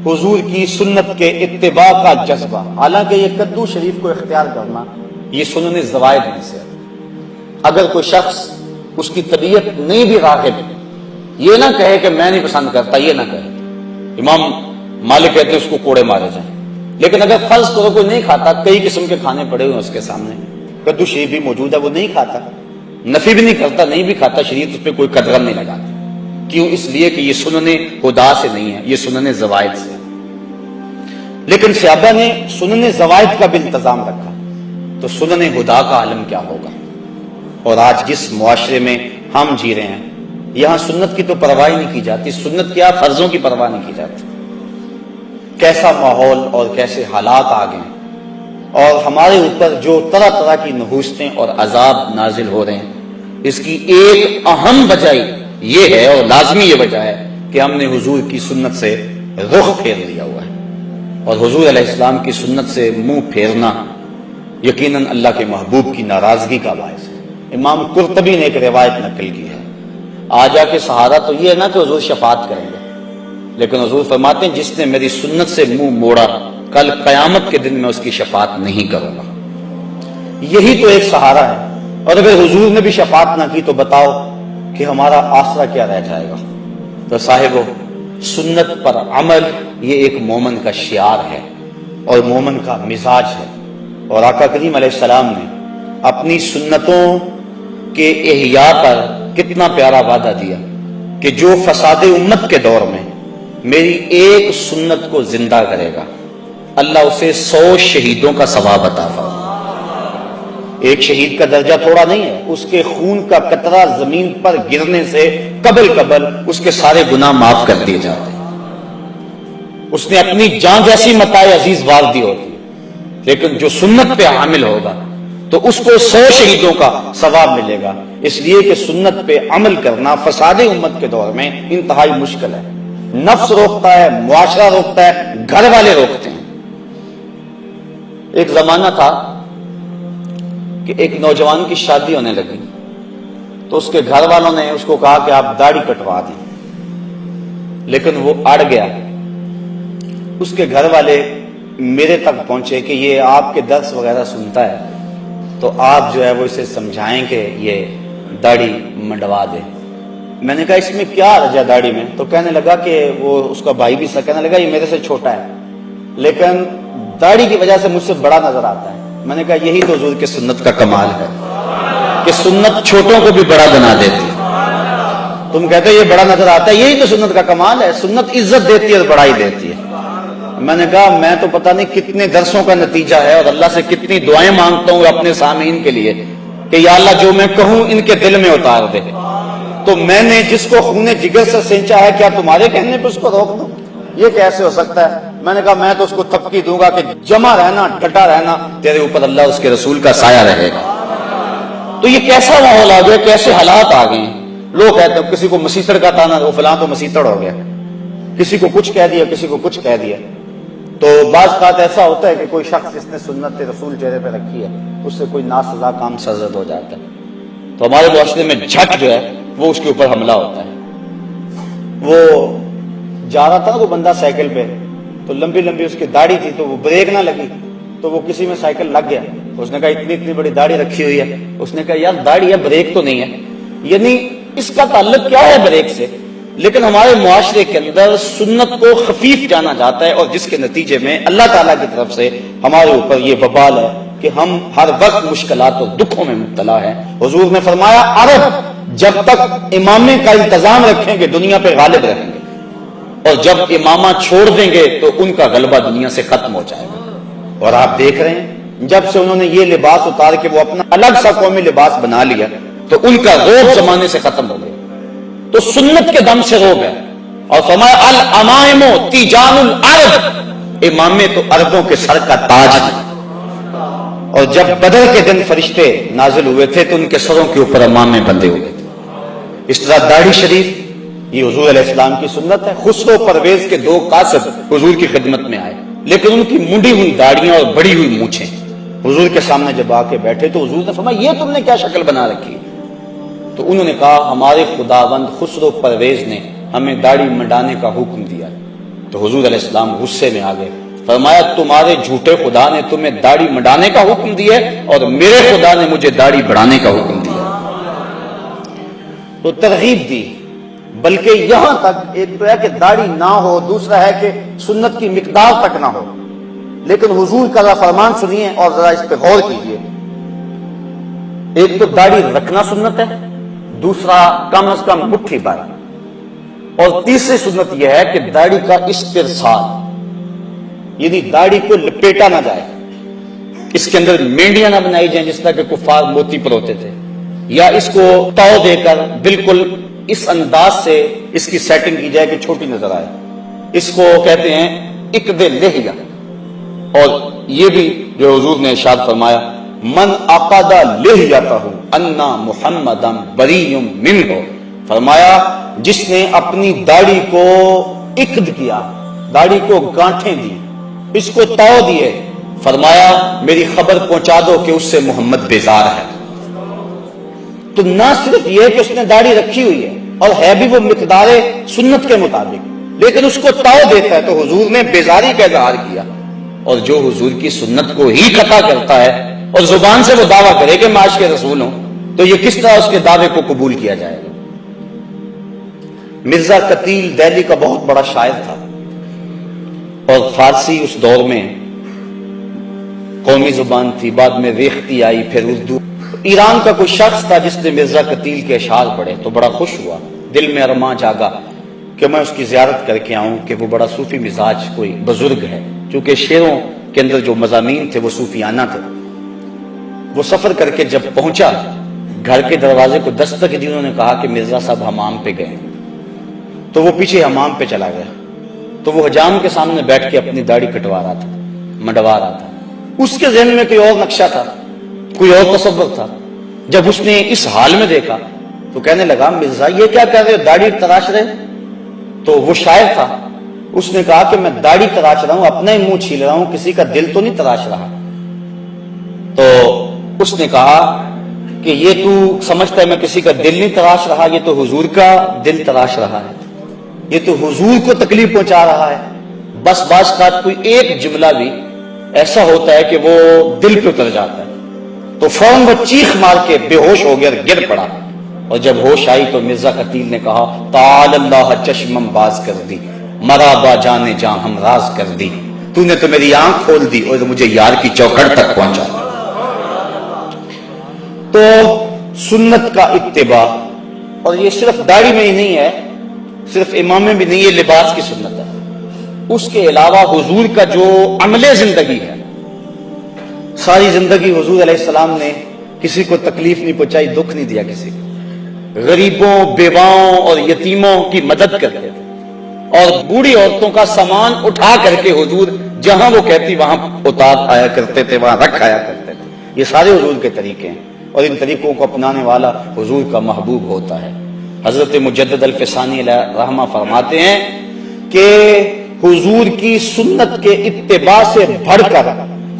حضور کی سنت کے اتباع کا جذبہ. حالانکہ یہ کدو شریف کو اختیار کرنا یہ سنن زوائد میں سے. اگر کوئی شخص اس کی طبیعت نہیں بھی راغب, یہ نہ کہے کہ میں نہیں پسند کرتا, یہ نہ کہے. امام مالک کہتے ہیں اس کو کوڑے مارے جائیں. لیکن اگر فرض کرو کوئی نہیں کھاتا, کئی قسم کے کھانے پڑے ہوئے اس کے سامنے, کدو شریف بھی موجود ہے, وہ نہیں کھاتا, نفی بھی نہیں کرتا, نہیں بھی کھاتا, شریعت اس پہ کوئی قدغن نہیں لگاتی. کیوں؟ اس لیے کہ یہ سنن ہدا سے نہیں ہے, یہ سنن زوائد سے. لیکن صحابہ نے سنن زوائد کا بھی انتظام رکھا, تو سنن ہدا کا عالم کیا ہوگا. اور آج جس معاشرے میں ہم جی رہے ہیں, یہاں سنت کی تو پرواہ نہیں کی جاتی. سنت کیا, فرضوں کی پرواہ نہیں کی جاتی. کیسا ماحول اور کیسے حالات آ گئے, اور ہمارے اوپر جو طرح طرح کی نحوستیں اور عذاب نازل ہو رہے ہیں, اس کی ایک اہم وجہ یہ ہے, اور لازمی یہ وجہ ہے, کہ ہم نے حضور کی سنت سے رخ پھیر لیا ہوا ہے. اور حضور علیہ السلام کی سنت سے منہ پھیرنا یقیناً اللہ کے محبوب کی ناراضگی کا باعث ہے. امام قرطبی نے ایک روایت نقل کی ہے, آ جا کے سہارا تو یہ ہے نا کہ حضور شفاعت کریں گے, لیکن حضور فرماتے ہیں جس نے میری سنت سے منہ موڑا, کل قیامت کے دن میں اس کی شفاعت نہیں کروں گا. یہی تو ایک سہارا ہے. اور اگر حضور نے بھی شفاعت نہ کی تو بتاؤ کہ ہمارا آسرا کیا رہ جائے گا. تو صاحبو, سنت پر عمل یہ ایک مومن کا شعار ہے اور مومن کا مزاج ہے. اور آقا کریم علیہ السلام نے اپنی سنتوں کے احیاء پر کتنا پیارا وعدہ دیا کہ جو فساد امت کے دور میں میری ایک سنت کو زندہ کرے گا, اللہ اسے 100 شہیدوں کا ثواب عطا فرمائے. ایک شہید کا درجہ تھوڑا نہیں ہے, اس کے خون کا قطرہ زمین پر گرنے سے قبل اس کے سارے گناہ معاف کر دیے جاتے ہیں. اس نے اپنی جان جیسی متاع عزیز وار دی ہوتی, لیکن جو سنت پہ حامل ہوگا تو اس کو 100 شہیدوں کا ثواب ملے گا. اس لیے کہ سنت پہ عمل کرنا فساد امت کے دور میں انتہائی مشکل ہے. نفس روکتا ہے, معاشرہ روکتا ہے, گھر والے روکتے ہیں. ایک زمانہ تھا کہ ایک نوجوان کی شادی ہونے لگی, تو اس کے گھر والوں نے اس کو کہا کہ آپ داڑھی کٹوا دیں, لیکن وہ اڑ گیا. اس کے گھر والے میرے تک پہنچے کہ یہ آپ کے درس وغیرہ سنتا ہے, تو آپ جو ہے وہ اسے سمجھائیں کہ یہ داڑھی منڈوا دے. میں نے کہا اس میں کیا حرج ہے داڑھی میں؟ تو کہنے لگا کہ وہ اس کا بھائی بھی سا کہنے لگا یہ میرے سے چھوٹا ہے, لیکن داڑھی کی وجہ سے مجھ سے بڑا نظر آتا ہے. میں نے کہا یہی تو حضور کی سنت کا کمال ہے کہ سنت چھوٹوں کو بھی بڑا بنا دیتی ہے. تم کہتے ہو یہ بڑا نظر آتا ہے, یہی تو سنت کا کمال ہے. سنت عزت دیتی ہے اور بڑائی دیتی ہے. میں نے کہا میں تو پتہ نہیں کتنے درسوں کا نتیجہ ہے اور اللہ سے کتنی دعائیں مانگتا ہوں اپنے سامعین کے لیے کہ یا اللہ جو میں کہوں ان کے دل میں اتار دے. تو میں نے جس کو خون جگر سے سینچا ہے, کیا تمہارے کہنے پہ اس کو روک دوں؟ یہ کیسے ہو سکتا ہے؟ میں نے کہا میں تو اس کو تھپکی دوں گا کہ جمع رہنا, ڈٹا رہنا, تیرے اوپر اللہ اس کے رسول کا سایہ رہے گا. تو یہ کیسا ماحول آ گیا, کیسے حالات آ گئے. لوگ کہتے ہیں کسی کو مسیطڑ کا تانا, وہ فلاں تو مسیطڑ ہو گیا, کسی کو کچھ کہہ دیا, کسی کو کچھ کہہ دیا. تو بعض بات ایسا ہوتا ہے کہ کوئی شخص جس نے سنت رسول چہرے پہ رکھی ہے اس سے کوئی ناسزا کام سرزد ہو جاتا ہے, تو ہمارے معاشرے میں جھٹ جو ہے وہ اس کے اوپر حملہ ہوتا ہے. وہ جا رہا تھا وہ بندہ سائیکل پہ, تو لمبی لمبی اس کی داڑھی تھی, تو وہ بریک نہ لگی, تو وہ کسی میں سائیکل لگ گیا. اس نے کہا اتنی بڑی داڑھی رکھی ہوئی ہے. اس نے کہا یار داڑھی ہے, بریک تو نہیں ہے. یعنی اس کا تعلق کیا ہے بریک سے؟ لیکن ہمارے معاشرے کے اندر سنت کو خفیف جانا جاتا ہے, اور جس کے نتیجے میں اللہ تعالیٰ کی طرف سے ہمارے اوپر یہ وبال ہے کہ ہم ہر وقت مشکلات اور دکھوں میں مبتلا ہیں. حضور نے فرمایا عرب جب تک امامے کا انتظام رکھیں گے دنیا پہ غالب رہیں گے, اور جب امامہ چھوڑ دیں گے تو ان کا غلبہ دنیا سے ختم ہو جائے گا۔ اور آپ دیکھ رہے ہیں جب سے انہوں نے یہ لباس اتار کے وہ اپنا الگ سا قومی لباس بنا لیا تو ان کا روب زمانے سے ختم ہو گیا، تو سنت کے دم سے روب ہے۔ اور فرمایا الامائم تیجان الارض، امامے تو عربوں کے سر کا تاج ہے۔ اور جب بدر کے دن فرشتے نازل ہوئے تھے تو ان کے سروں کے اوپر امامے بندھے ہوئے تھے۔ اس طرح داڑھی شریف یہ حضور علیہ السلام کی سنت ہے۔ خسرو پرویز کے دو قاصد حضور کی خدمت میں آئے، لیکن ان کی منڈی ہوئی داڑیاں اور بڑی ہوئی مونچھیں حضور کے سامنے جب آ کے بیٹھے تو حضور نے فرمایا یہ تم نے کیا شکل بنا رکھی؟ تو انہوں نے کہا ہمارے خداوند خسرو پرویز نے ہمیں داڑھی منڈانے کا حکم دیا۔ تو حضور علیہ السلام غصے میں آ گئے، فرمایا تمہارے جھوٹے خدا نے تمہیں داڑھی منڈانے کا حکم دیا اور میرے خدا نے مجھے داڑھی بڑھانے کا حکم دیا۔ تو ترغیب دی، بلکہ یہاں تک ایک تو ہے کہ داڑھی نہ ہو، دوسرا ہے کہ سنت کی مقدار تک نہ ہو، لیکن حضور کا فرمان سنیے اور ذرا اس پہ غور کیجیے۔ ایک تو داڑھی رکھنا سنت ہے، دوسرا کم از کم مٹھی بھر، اور تیسری سنت یہ ہے کہ داڑھی کا استرسال، یعنی داڑھی کو لپیٹا نہ جائے، اس کے اندر مینڈیاں نہ بنائی جائیں جس طرح کہ کفار موتی پروتے تھے، یا اس کو تو دے کر بالکل اس انداز سے اس کی سیٹنگ کی جائے کہ چھوٹی نظر آئے، اس کو کہتے ہیں اقد لحیہ۔ اور یہ بھی جو حضور نے ارشاد فرمایا من عقد لحیتہ انا محمدا بریء منہ، فرمایا جس نے اپنی داڑھی کو عقد کیا، داڑھی کو گانٹھیں دی، اس کو تو دیے، فرمایا میری خبر پہنچا دو کہ اس سے محمد بیزار ہے۔ تو نہ صرف یہ کہ اس نے داڑھی رکھی ہوئی ہے اور ہے بھی وہ مقدار سنت کے مطابق، لیکن اس کو تو دیتا ہے، تو حضور نے بیزاری کا اظہار کیا۔ اور جو حضور کی سنت کو ہی قطع کرتا ہے اور زبان سے وہ دعویٰ کرے کہ میں عاشق رسول ہوں، تو یہ کس طرح اس کے دعوے کو قبول کیا جائے گا؟ مرزا قتیل دہلی کا بہت بڑا شاعر تھا، اور فارسی اس دور میں قومی زبان تھی، بعد میں ریختی آئی، پھر اردو۔ ایران کا کوئی شخص تھا جس نے مرزا قتیل کے اشعار پڑھے تو بڑا خوش ہوا، دل میں ارماں جاگا کہ میں اس کی زیارت کر کے آؤں کہ وہ بڑا صوفی مزاج کوئی بزرگ ہے، چونکہ شعروں کے اندر جو مضامین تھے وہ صوفیانہ تھے۔ وہ سفر کر کے جب پہنچا، گھر کے دروازے کو دستک دی، انہوں نے کہا کہ مرزا صاحب حمام پہ گئے، تو وہ پیچھے حمام پہ چلا گیا، تو وہ حجام کے سامنے بیٹھ کے اپنی داڑھی کٹوا رہا تھا، منڈوا رہا تھا۔ اس کے ذہن میں کوئی اور نقشہ تھا، کوئی اور تصور تھا۔ جب اس نے اس حال میں دیکھا تو کہنے لگا مرزا یہ کیا کر رہے ہو، داڑھی تراش رہے؟ تو وہ شاعر تھا، اس نے کہا کہ میں داڑھی تراش رہا ہوں، اپنا ہی منہ چھیل رہا ہوں، کسی کا دل تو نہیں تراش رہا۔ تو اس نے کہا کہ یہ تو سمجھتا ہے میں کسی کا دل نہیں تراش رہا، یہ تو حضور کا دل تراش رہا ہے، یہ تو حضور کو تکلیف پہنچا رہا ہے۔ بس بعض کا کوئی ایک جملہ بھی ایسا ہوتا ہے کہ وہ دل پہ اتر جاتا ہے، تو فوراً وہ چیخ مار کے بے ہوش ہو گیا اور گر پڑا۔ اور جب ہوش آئی تو مرزا قتیل نے کہا تعال اللہ چشمم باز کر دی، مرا با جانے جاں ہم راز کر دی، تو نے تو میری آنکھ کھول دی اور مجھے یار کی چوکھٹ تک پہنچا۔ تو سنت کا اتباع، اور یہ صرف داڑھی میں ہی نہیں ہے، صرف امام میں بھی نہیں، یہ لباس کی سنت ہے۔ اس کے علاوہ حضور کا جو عمل زندگی ہے، ساری زندگی حضور علیہ السلام نے کسی کو تکلیف نہیں پہنچائی، دکھ نہیں دیا کسی کو، غریبوں، بیواؤں اور یتیموں کی مدد کرتے تھے، اور بوڑھی عورتوں کا سامان اٹھا کر کے حضور جہاں وہ کہتی وہاں اتار آیا کرتے تھے، وہاں رکھ آیا کرتے تھے۔ یہ سارے حضور کے طریقے ہیں، اور ان طریقوں کو اپنانے والا حضور کا محبوب ہوتا ہے۔ حضرت مجدد الفسانی علیہ رحمہ فرماتے ہیں کہ حضور کی سنت کے اتباع سے بڑھ کر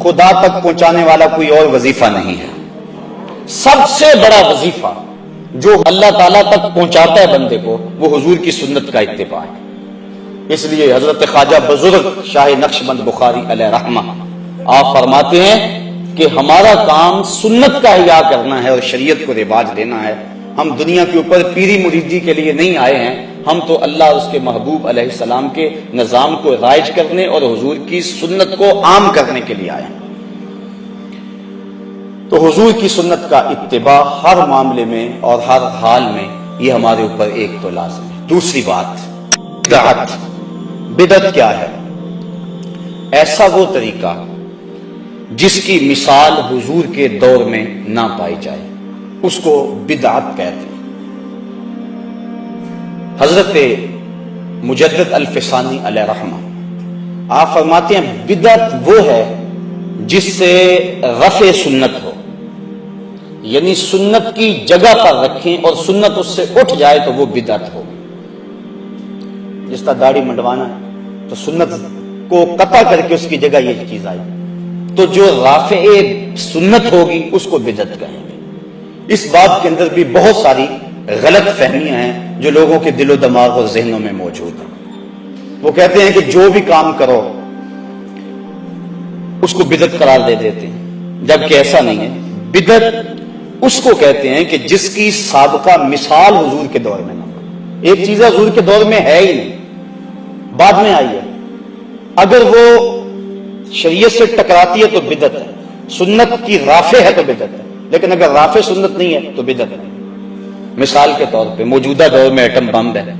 خدا تک پہنچانے والا کوئی اور وظیفہ نہیں ہے۔ سب سے بڑا وظیفہ جو اللہ تعالیٰ تک پہنچاتا ہے بندے کو، وہ حضور کی سنت کا اتباع ہے۔ اس لیے حضرت خواجہ بزرگ شاہ نقشبند بخاری علیہ رحمہ آپ فرماتے ہیں کہ ہمارا کام سنت کا احیاء کرنا ہے اور شریعت کو رواج دینا ہے۔ ہم دنیا کے اوپر پیری مریدی کے لیے نہیں آئے ہیں، ہم تو اللہ اور اس کے محبوب علیہ السلام کے نظام کو رائج کرنے اور حضور کی سنت کو عام کرنے کے لیے آئے ہیں۔ تو حضور کی سنت کا اتباع ہر معاملے میں اور ہر حال میں یہ ہمارے اوپر ایک تو لازم ہے۔ دوسری بات، بدعت بدعت کیا ہے؟ ایسا وہ طریقہ جس کی مثال حضور کے دور میں نہ پائی جائے، اس کو بدعت کہتے ہیں۔ حضرت مجدد الفسانی علیہ رحمہ آپ فرماتے ہیں بدعت وہ ہے جس سے رفع سنت ہو، یعنی سنت کی جگہ پر رکھیں اور سنت اس سے اٹھ جائے تو وہ بدعت ہو۔ جس طرح داڑھی منڈوانا ہے تو سنت کو قطع کر کے اس کی جگہ یہ چیز آئی، تو جو رافع سنت ہوگی اس کو بدعت کہیں گے۔ اس بات کے اندر بھی بہت ساری غلط فہمیاں ہیں جو لوگوں کے دل و دماغ اور ذہنوں میں موجود ہیں۔ وہ کہتے ہیں کہ جو بھی کام کرو اس کو بدعت قرار دے دیتے ہیں، جبکہ ایسا نہیں ہے۔ بدعت اس کو کہتے ہیں کہ جس کی سابقہ مثال حضور کے دور میں نہ ہو۔ ایک چیز حضور کے دور میں ہے ہی نہیں، بعد میں آئی ہے، اگر وہ شریعت سے ٹکراتی ہے تو بدعت ہے، سنت کی رافع ہے تو بدعت ہے، لیکن اگر رافع سنت نہیں ہے تو بدعت نہیں۔ مثال کے طور پہ موجودہ دور میں ایٹم بم ہے،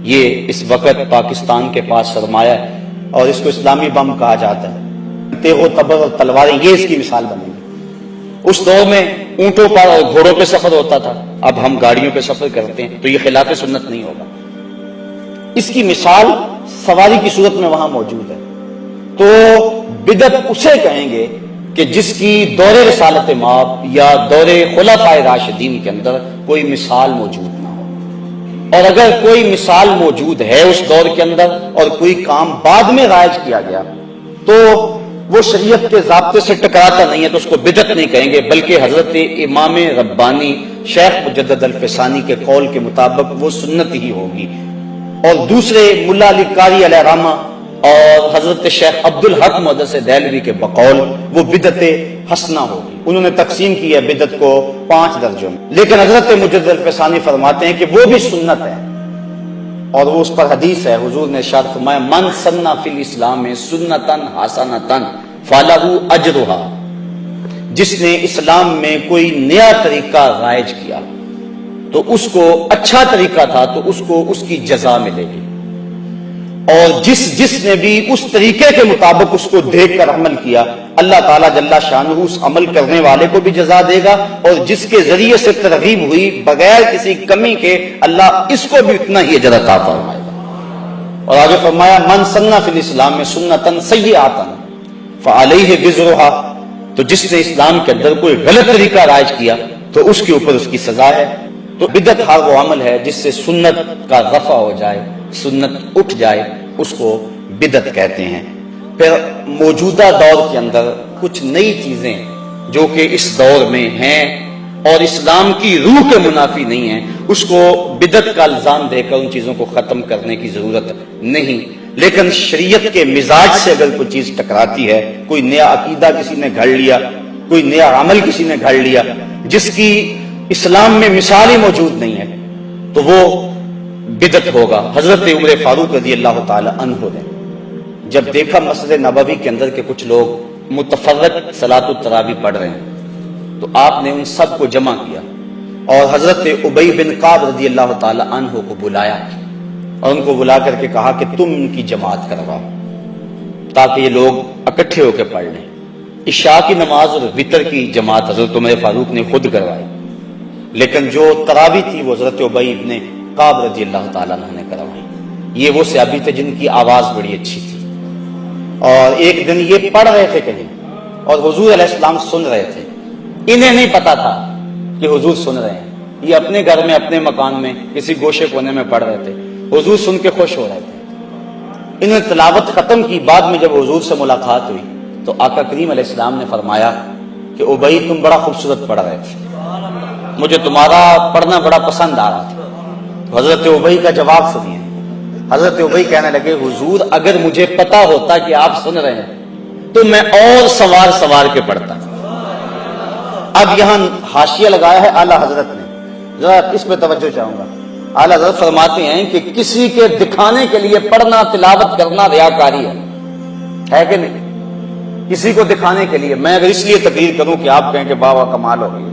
یہ اس وقت پاکستان کے پاس سرمایہ ہے اور اس کو اسلامی بم کہا جاتا ہے، تیغ و تبر اور تلواریں یہ اس کی مثال بنے گی۔ اس دور میں اونٹوں پر اور گھوڑوں پہ سفر ہوتا تھا، اب ہم گاڑیوں پہ سفر کرتے ہیں، تو یہ خلاف سنت نہیں ہوگا۔ اس کی مثال سواری کی صورت میں وہاں موجود ہے، تو بدعت اسے کہیں گے کہ جس کی دور رسالت مآب یا دور خلفائے راشدین کے اندر کوئی مثال موجود نہ ہو، اور اگر کوئی مثال موجود ہے اس دور کے اندر اور کوئی کام بعد میں رائج کیا گیا تو وہ شریعت کے ضابطے سے ٹکراتا نہیں ہے، تو اس کو بدعت نہیں کہیں گے، بلکہ حضرت امام ربانی شیخ مجدد الفسانی کے قول کے مطابق وہ سنت ہی ہوگی۔ اور دوسرے ملا علی قاری علیہ رحمہ اور حضرت شیخ عبدالحق محدث دہلوی کے بقول وہ بدعت حسنہ ہوگی۔ انہوں نے تقسیم کی ہے بدعت کو 5 درجوں میں، لیکن حضرت مجدد الفسانی فرماتے ہیں کہ وہ بھی سنت ہے، اور وہ اس پر حدیث ہے، حضور نے ارشاد فرمایا من سنہ فی الاسلام سنتن حسنتن فلہ اجرھا، جس نے اسلام میں کوئی نیا طریقہ رائج کیا تو اس کو اچھا طریقہ تھا تو اس کو اس کی جزا ملے گی، اور جس نے بھی اس طریقے کے مطابق اس کو دیکھ کر عمل کیا اللہ تعالیٰ جل شانہ اس عمل کرنے والے کو بھی جزا دے گا، اور جس کے ذریعے سے ترغیب ہوئی بغیر کسی کمی کے اللہ اس کو بھی اتنا ہی اجر عطا فرمائے گا۔ اور آگے فرمایا من سنہ فی الاسلام میں سنتن سیئۃ فعلیہ وزرھا، تو جس نے اسلام کے اندر کوئی غلط طریقہ رائج کیا تو اس کے اوپر اس کی سزا ہے۔ تو بدعت ہر وہ عمل ہے جس سے سنت کا رفع ہو جائے، سنت اٹھ جائے، اس کو بدعت کہتے ہیں۔ پھر موجودہ دور کے اندر کچھ نئی چیزیں جو کہ اس دور میں ہیں اور اسلام کی روح کے منافی نہیں ہیں، اس کو بدعت کا الزام دے کر ان چیزوں کو ختم کرنے کی ضرورت نہیں، لیکن شریعت کے مزاج سے اگر کوئی چیز ٹکراتی ہے، کوئی نیا عقیدہ کسی نے گھڑ لیا، کوئی نیا عمل کسی نے گھڑ لیا جس کی اسلام میں مثال ہی موجود نہیں ہے، تو وہ بدعت ہوگا۔ حضرت عمر فاروق رضی اللہ تعالی عنہ نے جب دیکھا مسجد نبوی کے اندر کے کچھ لوگ متفرق صلاۃ التراویح پڑھ رہے ہیں تو آپ نے ان سب کو جمع کیا اور حضرت ابی بن کعب رضی اللہ تعالی عنہ کو بلایا اور ان کو بلا کر کے کہا کہ تم ان کی جماعت کرواؤ تاکہ یہ لوگ اکٹھے ہو کے پڑھ لیں۔ عشاء کی نماز اور وتر کی جماعت حضرت عمر فاروق نے خود کروائی، لیکن جو تراویح تھی وہ حضرت ابی بن کعب رضی اللہ تعالیٰ عنہ نے کروائی۔ یہ وہ صحابی تھے جن کی آواز بڑی اچھی تھی، اور ایک دن یہ پڑھ رہے تھے کہیں اور حضور علیہ السلام سن رہے تھے، انہیں نہیں پتا تھا کہ حضور سن رہے ہیں، یہ اپنے گھر میں اپنے مکان میں کسی گوشے کونے میں پڑھ رہے تھے، حضور سن کے خوش ہو رہے تھے۔ انہوں نے تلاوت ختم کی، بعد میں جب حضور سے ملاقات ہوئی تو آقا کریم علیہ السلام نے فرمایا کہ ابی تم بڑا خوبصورت پڑھ رہے تھے، مجھے تمہارا پڑھنا بڑا پسند آ رہا تھا۔ تو حضرت ابی کا جواب سنیے، حضرت ابی کہنے لگے حضور اگر مجھے پتا ہوتا کہ آپ سن رہے ہیں تو میں اور سوار سوار کے پڑھتا۔ اب یہاں حاشیہ لگایا ہے اعلیٰ حضرت نے، ذرا اس پہ توجہ چاہوں گا۔ اعلیٰ حضرت فرماتے ہیں کہ کسی کے دکھانے کے لیے پڑھنا تلاوت کرنا ریاکاری ہے کہ نہیں؟ کسی کو دکھانے کے لیے میں اگر اس لیے تقریر کروں کہ آپ کہیں کہ بابا کمال ہو گئی،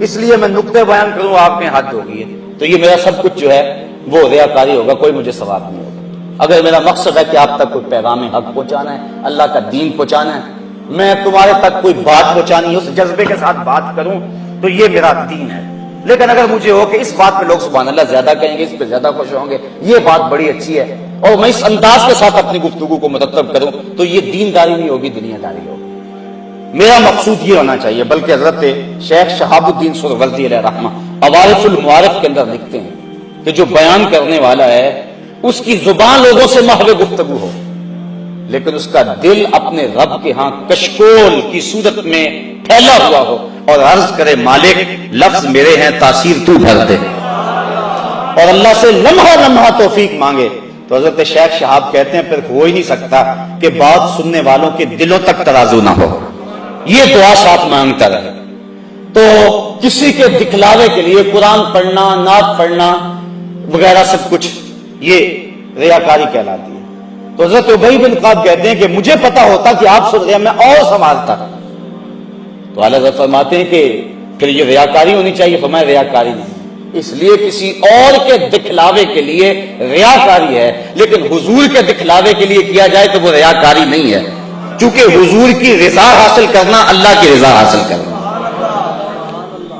اس لیے میں نقطے بیان کروں آپ میں حد ہو گئی ہے، تو یہ میرا سب کچھ جو ہے وہ ریاکاری ہوگا، کوئی مجھے ثواب نہیں ہوگا۔ اگر میرا مقصد ہے کہ آپ تک کوئی پیغام حق پہنچانا ہے، اللہ کا دین پہنچانا ہے، میں تمہارے تک کوئی بات پہنچانی ہے، اس جذبے کے ساتھ بات کروں تو یہ میرا دین ہے۔ لیکن اگر مجھے ہو کہ اس بات پہ لوگ سبحان اللہ زیادہ کہیں گے، اس پہ زیادہ خوش ہوں گے، یہ بات بڑی اچھی ہے، اور میں اس انداز کے ساتھ اپنی گفتگو کو مرتب کروں، تو یہ دینداری نہیں ہوگی، دنیا داری ہوگی۔ میرا مقصود یہ ہونا چاہیے۔ بلکہ حضرت شیخ شہاب الدین سہروردی علیہ رحمہ عوارف المعارف کے اندر لکھتے ہیں کہ جو بیان کرنے والا ہے اس کی زبان لوگوں سے محو گفتگو ہو، لیکن اس کا دل اپنے رب کے ہاں کشکول کی صورت میں پھیلا ہوا ہو، اور عرض کرے مالک لفظ میرے ہیں، تاثیر تو بھر دے، اور اللہ سے لمحہ لمحہ توفیق مانگے۔ تو حضرت شیخ شہاب کہتے ہیں پھر ہو ہی نہیں سکتا کہ بات سننے والوں کے دلوں تک ترازو نہ ہو، یہ دعا ساتھ مانگتا رہے۔ تو کسی کے دکھلاوے کے لیے قرآن پڑھنا، نعت پڑھنا وغیرہ سب کچھ یہ ریاکاری کہلاتی ہے۔ تو حضرت ابی بن کعب کہتے ہیں کہ مجھے پتا ہوتا کہ آپ سن رہے ہیں، میں اور سنبھالتا۔ تو اعلیٰ حضرت فرماتے ہیں کہ پھر یہ ریاکاری ہونی چاہیے، فرمایا ریاکاری نہیں، اس لیے کسی اور کے دکھلاوے کے لیے ریاکاری ہے، لیکن حضور کے دکھلاوے کے لیے کیا جائے تو وہ ریاکاری نہیں ہے، چونکہ حضور کی رضا حاصل کرنا اللہ کی رضا حاصل کرنا۔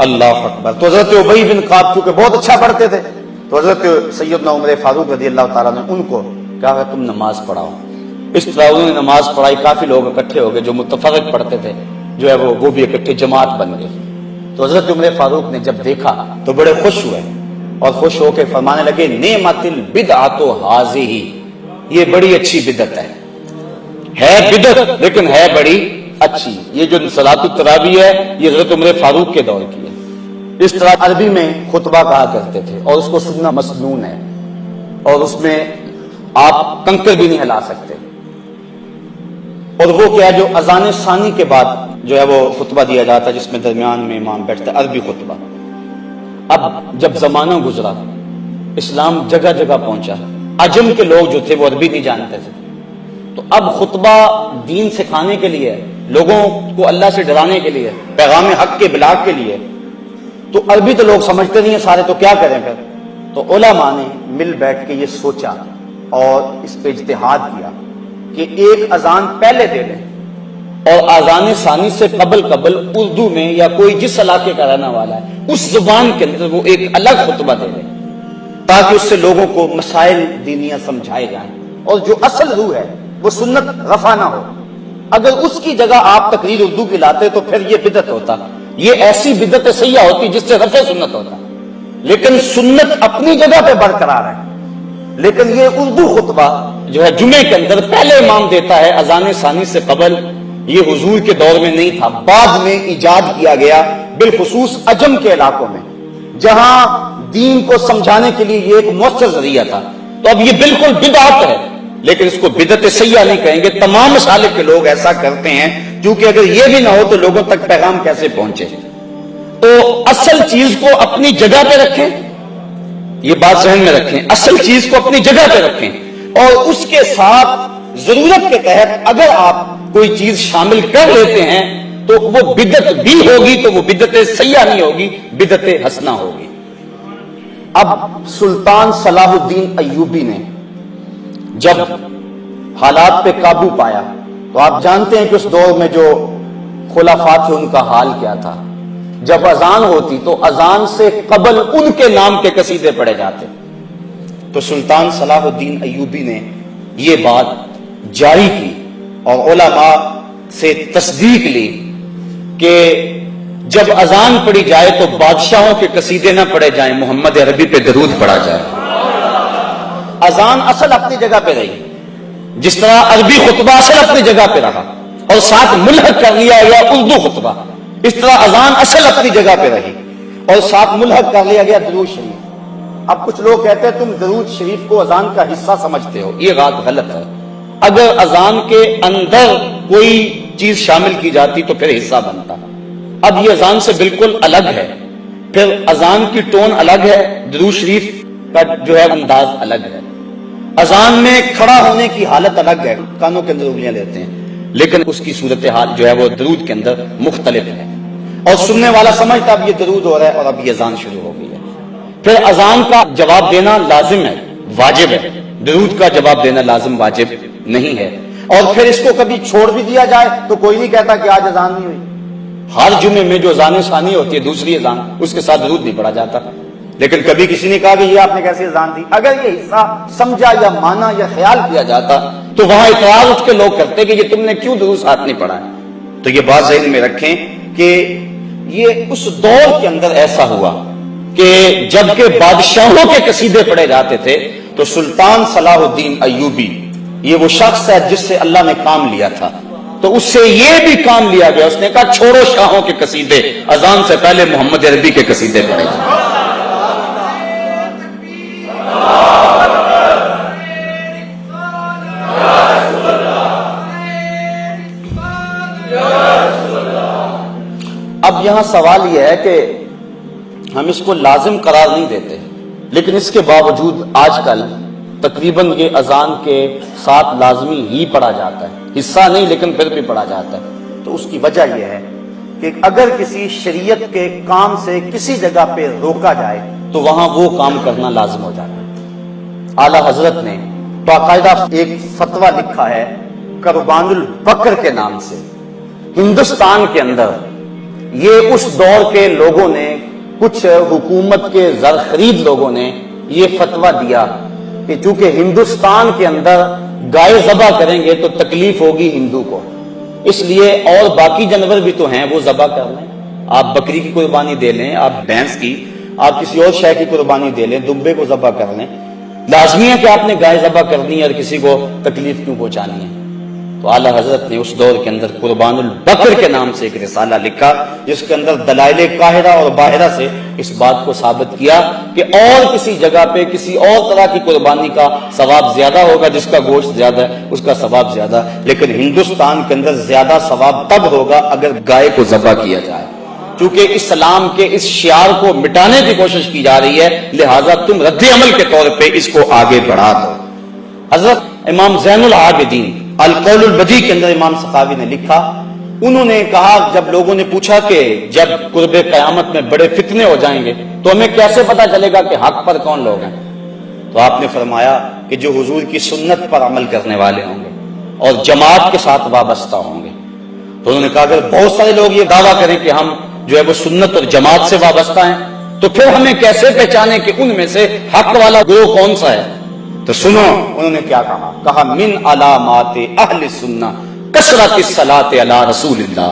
اللہ اکبر۔ تو حضرت ابی بن کعب چونکہ بہت اچھا پڑھتے تھے، تو حضرت سیدنا عمر فاروق رضی اللہ تعالیٰ نے ان کو کہا کہ تم نماز پڑھاؤ۔ اس طرح انہوں نے نماز پڑھائی، کافی لوگ اکٹھے ہو گئے، جو متفرق پڑھتے تھے جو ہے وہ بھی اکٹھے جماعت بن گئے۔ تو حضرت عمر فاروق نے جب دیکھا تو بڑے خوش ہوئے، اور خوش ہو کے فرمانے لگے نعمت البدعۃ ھذہ، یہ بڑی اچھی بدعت ہے بدعت لیکن ہے بڑی اچھی۔ یہ جو صلاۃ التراویح ہے یہ حضرت عمر فاروق کے دور کی ہے۔ اس طرح عربی میں خطبہ کہا کرتے تھے، اور اس کو سننا مسنون ہے، اور اس میں آپ کنکر بھی نہیں ہلا سکتے۔ اور وہ کیا جو اذان ثانی کے بعد جو ہے وہ خطبہ دیا جاتا ہے، جس میں درمیان میں امام بیٹھتا ہے، عربی خطبہ۔ اب جب زمانہ گزرا، اسلام جگہ جگہ پہنچا، عجم کے لوگ جو تھے وہ عربی نہیں جانتے تھے، تو اب خطبہ دین سکھانے کے لیے، لوگوں کو اللہ سے ڈرانے کے لیے، پیغام حق کے ابلاغ کے لیے، تو عربی تو لوگ سمجھتے نہیں ہیں سارے، تو کیا کریں پھر؟ تو علماء نے مل بیٹھ کے یہ سوچا اور اس پہ اجتہاد کیا کہ ایک اذان پہلے دے دیں، اور اذان ثانی سے قبل اردو میں یا کوئی جس علاقے کا رہنے والا ہے اس زبان کے اندر وہ ایک الگ خطبہ دے دیں، تاکہ اس سے لوگوں کو مسائل دینیہ سمجھائے جائیں، اور جو اصل روح ہے وہ سنت رفع نہ ہو۔ اگر اس کی جگہ آپ تقریر اردو کی لاتے تو پھر یہ بدعت ہوتا، یہ ایسی بدعت سیاح ہوتی جس سے رفع سنت ہوتا، لیکن سنت اپنی جگہ پہ برقرار ہے۔ لیکن یہ اردو خطبہ جو ہے جمعے کے اندر پہلے امام دیتا ہے اذان ثانی سے قبل، یہ حضور کے دور میں نہیں تھا، بعد میں ایجاد کیا گیا، بالخصوص عجم کے علاقوں میں جہاں دین کو سمجھانے کے لیے یہ ایک مؤثر ذریعہ تھا۔ تو اب یہ بالکل بدعت ہے، لیکن اس کو بدعت سیاح نہیں کہیں گے، تمام مسالک کے لوگ ایسا کرتے ہیں، کیونکہ اگر یہ بھی نہ ہو تو لوگوں تک پیغام کیسے پہنچے۔ تو اصل چیز کو اپنی جگہ پہ رکھیں، یہ بات ذہن میں رکھیں، اصل چیز کو اپنی جگہ پہ رکھیں، اور اس کے ساتھ ضرورت کے تحت اگر آپ کوئی چیز شامل کر لیتے ہیں تو وہ بدعت بھی ہوگی، تو وہ بدعت سیاح نہیں ہوگی، بدعت حسنہ ہوگی۔ اب سلطان صلاح الدین ایوبی نے جب حالات پہ قابو پایا، تو آپ جانتے ہیں کہ اس دور میں جو خلفاء تھے ان کا حال کیا تھا۔ جب اذان ہوتی تو اذان سے قبل ان کے نام کے قصیدے پڑھے جاتے۔ تو سلطان صلاح الدین ایوبی نے یہ بات جاری کی اور علماء سے تصدیق لی کہ جب اذان پڑھی جائے تو بادشاہوں کے قصیدے نہ پڑھے جائیں، محمد عربی پہ درود پڑھا جائے۔ اذان اصل اپنی جگہ پہ رہی، جس طرح عربی خطبہ اصل اپنی جگہ پہ رہا اور ساتھ ملحق کر لیا گیا اردو خطبہ، اس طرح اذان اصل اپنی جگہ پہ رہی اور ساتھ ملحق کر لیا گیا درود شریف۔ اب کچھ لوگ کہتے ہیں تم درود شریف کو اذان کا حصہ سمجھتے ہو، یہ بات غلط ہے۔ اگر اذان کے اندر کوئی چیز شامل کی جاتی تو پھر حصہ بنتا۔ اب یہ اذان سے بالکل الگ ہے، پھر اذان کی ٹون الگ ہے، درود شریف کا جو ہے انداز الگ ہے، اذان میں کھڑا ہونے کی حالت الگ ہے، کانوں کے اندر انگلیاں لیتے ہیں، لیکن اس کی صورتحال جو ہے وہ درود کے اندر مختلف ہے، اور سننے والا سمجھتا اب یہ درود ہو رہا ہے اور اب یہ اذان شروع ہو گئی ہے۔ پھر اذان کا جواب دینا لازم ہے، واجب ہے، درود کا جواب دینا لازم واجب نہیں ہے، اور پھر اس کو کبھی چھوڑ بھی دیا جائے تو کوئی نہیں کہتا کہ آج اذان نہیں ہوئی۔ ہر جمعے میں جو اذان ثانی ہوتی ہے دوسری اذان، اس کے ساتھ درود نہیں پڑھا جاتا، لیکن کبھی کسی نے کہا کہ یہ آپ نے کیسی اذان دی؟ اگر یہ حصہ سمجھا یا مانا یا خیال کیا جاتا تو وہاں اعتراض اٹھ کے لوگ کرتے کہ یہ تم نے کیوں درود ساتھ نہیں پڑھا ہے۔ تو یہ بات ذہن میں رکھیں کہ یہ اس دور کے اندر ایسا ہوا کہ جب کہ بادشاہوں کے قصیدے پڑھے جاتے تھے تو سلطان صلاح الدین ایوبی، یہ وہ شخص ہے جس سے اللہ نے کام لیا تھا، تو اس سے یہ بھی کام لیا گیا، اس نے کہا چھوڑو شاہوں کے قصیدے، اذان سے پہلے محمد عربی کے قصیدے پڑھے جائیں۔ اب یہاں سوال یہ ہے کہ ہم اس کو لازم قرار نہیں دیتے، لیکن اس کے باوجود آج کل تقریباً یہ اذان کے ساتھ لازمی ہی پڑھا جاتا ہے، حصہ نہیں لیکن پھر بھی پڑھا جاتا ہے۔ تو اس کی وجہ یہ ہے کہ اگر کسی شریعت کے کام سے کسی جگہ پہ روکا جائے تو وہاں وہ کام کرنا لازم ہو جاتا ہے۔ اعلیٰ حضرت نے باقاعدہ ایک فتویٰ لکھا ہے قربان البقر کے نام سے۔ ہندوستان کے اندر یہ اس دور کے لوگوں نے، کچھ حکومت کے زر خرید لوگوں نے یہ فتویٰ دیا کہ چونکہ ہندوستان کے اندر گائے ذبح کریں گے تو تکلیف ہوگی ہندو کو، اس لیے اور باقی جانور بھی تو ہیں وہ ذبح کر لیں، آپ بکری کی قربانی دے لیں، آپ بھینس کی، آپ کسی اور شے کی قربانی دے لیں، دمبے کو ذبح کر لیں، لازمی ہے کہ آپ نے گائے ذبح کرنی ہے اور کسی کو تکلیف کیوں پہنچانی ہے؟ تو اعلیٰ حضرت نے اس دور کے اندر قربان البقر کے نام سے ایک رسالہ لکھا جس کے اندر دلائل قاہرہ اور باہرہ سے اس بات کو ثابت کیا کہ اور کسی جگہ پہ کسی اور طرح کی قربانی کا ثواب زیادہ ہوگا، جس کا گوشت زیادہ ہے اس کا ثواب زیادہ، لیکن ہندوستان کے اندر زیادہ ثواب تب ہوگا اگر گائے کو ذبح کیا جائے، چونکہ اسلام کے اس شعار کو مٹانے کی کوشش کی جا رہی ہے، لہذا تم رد عمل کے طور پہ اس کو آگے بڑھا دو۔ حضرت امام زین العابدین القول البدیع کے اندر امام سخاوی نے لکھا، انہوں نے کہا جب لوگوں نے پوچھا کہ جب قرب قیامت میں بڑے فتنے ہو جائیں گے تو ہمیں کیسے پتا چلے گا کہ حق پر کون لوگ ہیں، تو آپ نے فرمایا کہ جو حضور کی سنت پر عمل کرنے والے ہوں گے اور جماعت کے ساتھ وابستہ ہوں گے۔ تو انہوں نے کہا اگر بہت سارے لوگ یہ دعویٰ کریں کہ ہم جو ہے وہ سنت اور جماعت سے وابستہ ہیں تو پھر ہمیں کیسے پہچانے کہ ان میں سے حق والا گروہ کون سا ہے؟ تو سنو انہوں نے کیا کہا من علامات اہل سنہ کثرت الصلاۃ علی رسول اللہ،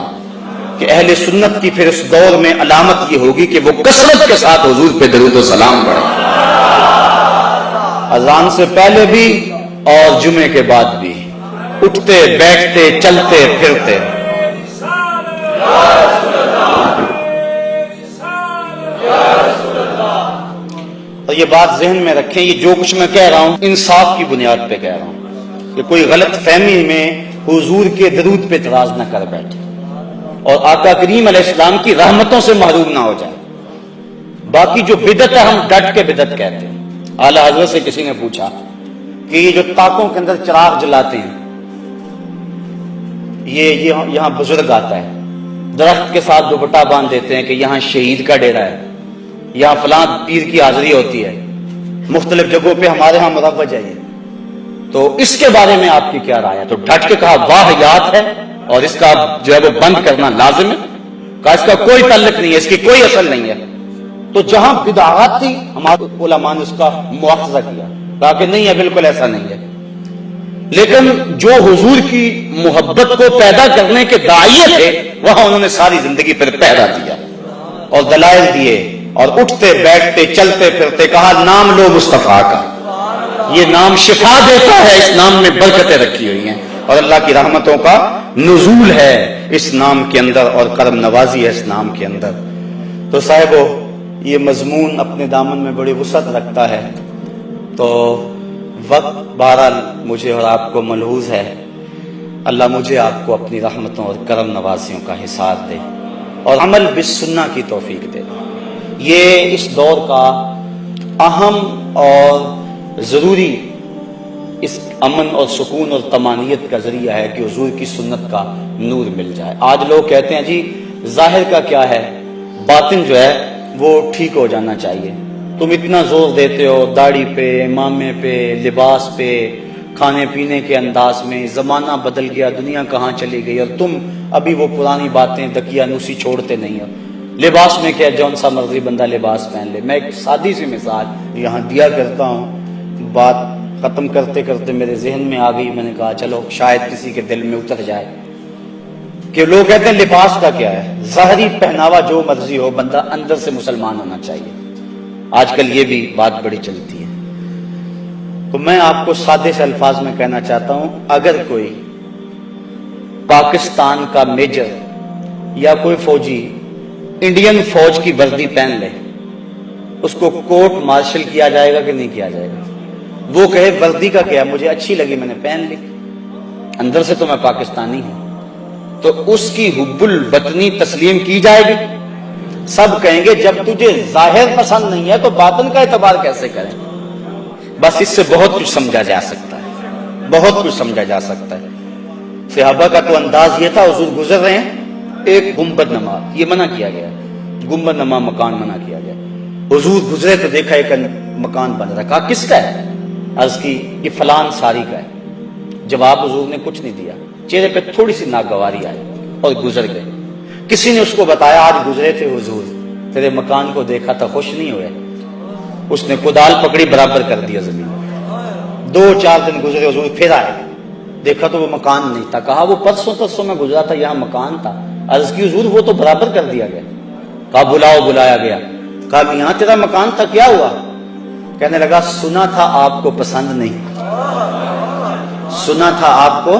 کہ اہل سنت کی پھر اس دور میں علامت یہ ہوگی کہ وہ کثرت کے ساتھ حضور پہ درود و سلام پڑھیں، اذان سے پہلے بھی اور جمعے کے بعد بھی، اٹھتے بیٹھتے چلتے پھرتے۔ اور یہ بات ذہن میں رکھیں، یہ جو کچھ میں کہہ رہا ہوں انصاف کی بنیاد پہ کہہ رہا ہوں کہ کوئی غلط فہمی میں حضور کے درود پہ اعتراض نہ کر بیٹھے اور آقا کریم علیہ السلام کی رحمتوں سے محروم نہ ہو جائے۔ باقی جو بدعت ہے ہم ڈٹ کے بدعت کہتے ہیں۔ اعلیٰ حضرت سے کسی نے پوچھا کہ یہ جو طاقوں کے اندر چراغ جلاتے ہیں، یہ یہاں بزرگ آتا ہے، درخت کے ساتھ دوپٹہ باندھ دیتے ہیں کہ یہاں شہید کا ڈیرا ہے، یہاں فلاں پیر کی حاضری ہوتی ہے، مختلف جگہوں پہ ہمارے ہاں مروج ہے، تو اس کے بارے میں آپ کی کیا رائے ہے؟ تو ڈٹ کے کہا واہیات ہے اور اس کا جو ہے وہ بند کرنا لازم ہے، کہا اس کا کوئی تعلق نہیں ہے، اس کی کوئی اصل نہیں ہے۔ تو جہاں بدعات تھی ہمارے علماء نے اس کا مواخذہ کیا، کہا کہ نہیں ہے، بالکل ایسا نہیں ہے، لیکن جو حضور کی محبت کو پیدا کرنے کے داعیے تھے وہاں انہوں نے ساری زندگی پر پہرا دیا اور دلائل دیے اور اٹھتے بیٹھتے چلتے پھرتے کہا نام لو مصطفیٰ کا، یہ نام شفا دیتا ہے، اس نام میں برکتیں رکھی ہوئی ہیں اور اللہ کی رحمتوں کا نزول ہے اس نام کے اندر اور کرم نوازی ہے اس نام کے اندر۔ تو صاحبو یہ مضمون اپنے دامن میں بڑی وسعت رکھتا ہے، تو وقت بہرحال مجھے اور آپ کو ملحوظ ہے، اللہ مجھے آپ کو اپنی رحمتوں اور کرم نوازیوں کا حصار دے اور عمل بالسنہ کی توفیق دے۔ یہ اس دور کا اہم اور ضروری اس امن اور سکون اور طمانینت کا ذریعہ ہے کہ حضور کی سنت کا نور مل جائے۔ آج لوگ کہتے ہیں جی ظاہر کا کیا ہے، باطن جو ہے وہ ٹھیک ہو جانا چاہیے، تم اتنا زور دیتے ہو داڑھی پہ، امامے پہ، لباس پہ، کھانے پینے کے انداز میں، زمانہ بدل گیا، دنیا کہاں چلی گئی، اور تم ابھی وہ پرانی باتیں دقیانوسی چھوڑتے نہیں ہو۔ لباس میں کیا، جون سا مرضی بندہ لباس پہن لے۔ میں ایک سادی سی مثال یہاں دیا کرتا ہوں، بات ختم کرتے کرتے میرے ذہن میں آ گئی، میں نے کہا چلو شاید کسی کے دل میں اتر جائے، کہ لوگ کہتے ہیں لباس کا کیا ہے، ظاہری پہناوا جو مرضی ہو، بندہ اندر سے مسلمان ہونا چاہیے۔ آج کل یہ بھی بات بڑی چلتی ہے۔ تو میں آپ کو سادے سے الفاظ میں کہنا چاہتا ہوں، اگر کوئی پاکستان کا میجر یا کوئی فوجی انڈین فوج کی وردی پہن لے، اس کو کورٹ مارشل کیا جائے گا کہ نہیں کیا جائے گا؟ وہ کہے وردی کا کیا، مجھے اچھی لگی میں نے پہن لی، اندر سے تو میں پاکستانی ہوں، تو اس کی حب الوطنی تسلیم کی جائے گی؟ سب کہیں گے جب تجھے ظاہر پسند نہیں ہے تو باطن کا اعتبار کیسے کریں؟ بس اس سے بہت کچھ سمجھا جا سکتا ہے، بہت کچھ سمجھا جا سکتا ہے۔ صحابہ کا تو انداز یہ تھا، حضور گزر رہے ہیں، ایک گنبد نما، یہ منع کیا گیا، گنبد نما مکان منع کیا گیا، حضور گزرے تو دیکھا ایک مکان بن رہا، کہا کس کا ہے؟ عرض کی یہ فلان ساری کا ہے۔ جواب حضور نے کچھ نہیں دیا، چہرے پہ تھوڑی سی ناگواری آئی اور گزر گئے۔ کسی نے اس کو بتایا آج گزرے تھے حضور، تیرے مکان کو دیکھا تھا، خوش نہیں ہوئے؟ اس نے کدال پکڑی، برابر کر دیا زمین۔ 2-4 دن گزرے، حضور پھر آئے، دیکھا تو وہ مکان نہیں تھا، کہا وہ پرسوں میں گزرا تھا، یہاں مکان تھا۔ عرض کی حضور وہ تو برابر کر دیا گیا۔ کہا بلاؤ، بلایا گیا، کہا یہاں تیرا مکان تھا، کیا ہوا؟ کہنے لگا سنا تھا آپ کو پسند نہیں، سنا تھا آپ کو،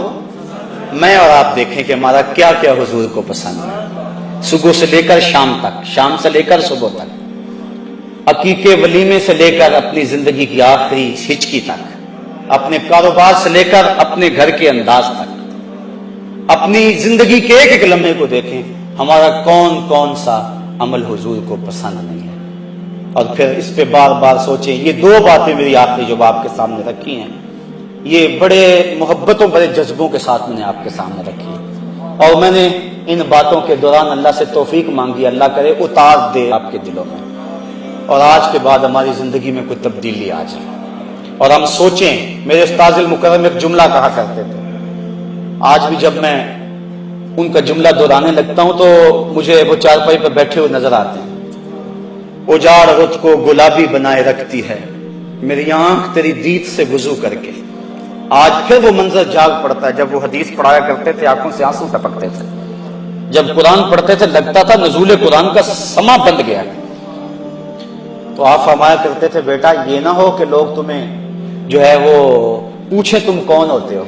میں اور آپ دیکھیں کہ ہمارا کیا کیا حضور کو پسند ہے، صبح سے لے کر شام تک، شام سے لے کر صبح تک، عقیقے ولیمے سے لے کر اپنی زندگی کی آخری ہچکی تک، اپنے کاروبار سے لے کر اپنے گھر کے انداز تک، اپنی زندگی کے ایک ایک لمحے کو دیکھیں، ہمارا کون کون سا عمل حضور کو پسند نہیں ہے، اور پھر اس پہ بار بار سوچیں۔ یہ 2 باتیں میری آخری جو آپ کے سامنے رکھی ہیں، یہ بڑے محبتوں، بڑے جذبوں کے ساتھ میں نے آپ کے سامنے رکھی ہے، اور میں نے ان باتوں کے دوران اللہ سے توفیق مانگی، اللہ کرے اتار دے آپ کے دلوں میں، اور آج کے بعد ہماری زندگی میں کوئی تبدیلی آ جائے، اور ہم سوچیں۔ میرے استاذ المکرم ایک جملہ کہا کرتے تھے، آج بھی جب میں ان کا جملہ دہرانے لگتا ہوں تو مجھے وہ چارپائی پہ بیٹھے ہوئے نظر آتے ہیں۔ اجاڑ رت کو گلابی بنائے رکھتی ہے میری آنکھ تیری دید سے وضو کر کے۔ آج پھر وہ منظر جاگ پڑتا ہے، جب وہ حدیث پڑھایا کرتے تھے آنکھوں سے آنسو ٹپکتے تھے، جب قرآن پڑھتے تھے لگتا تھا نزول قرآن کا سما بند گیا۔ تو آپ فرمایا کرتے تھے بیٹا یہ نہ ہو کہ لوگ تمہیں جو ہے وہ پوچھیں تم کون ہوتے ہو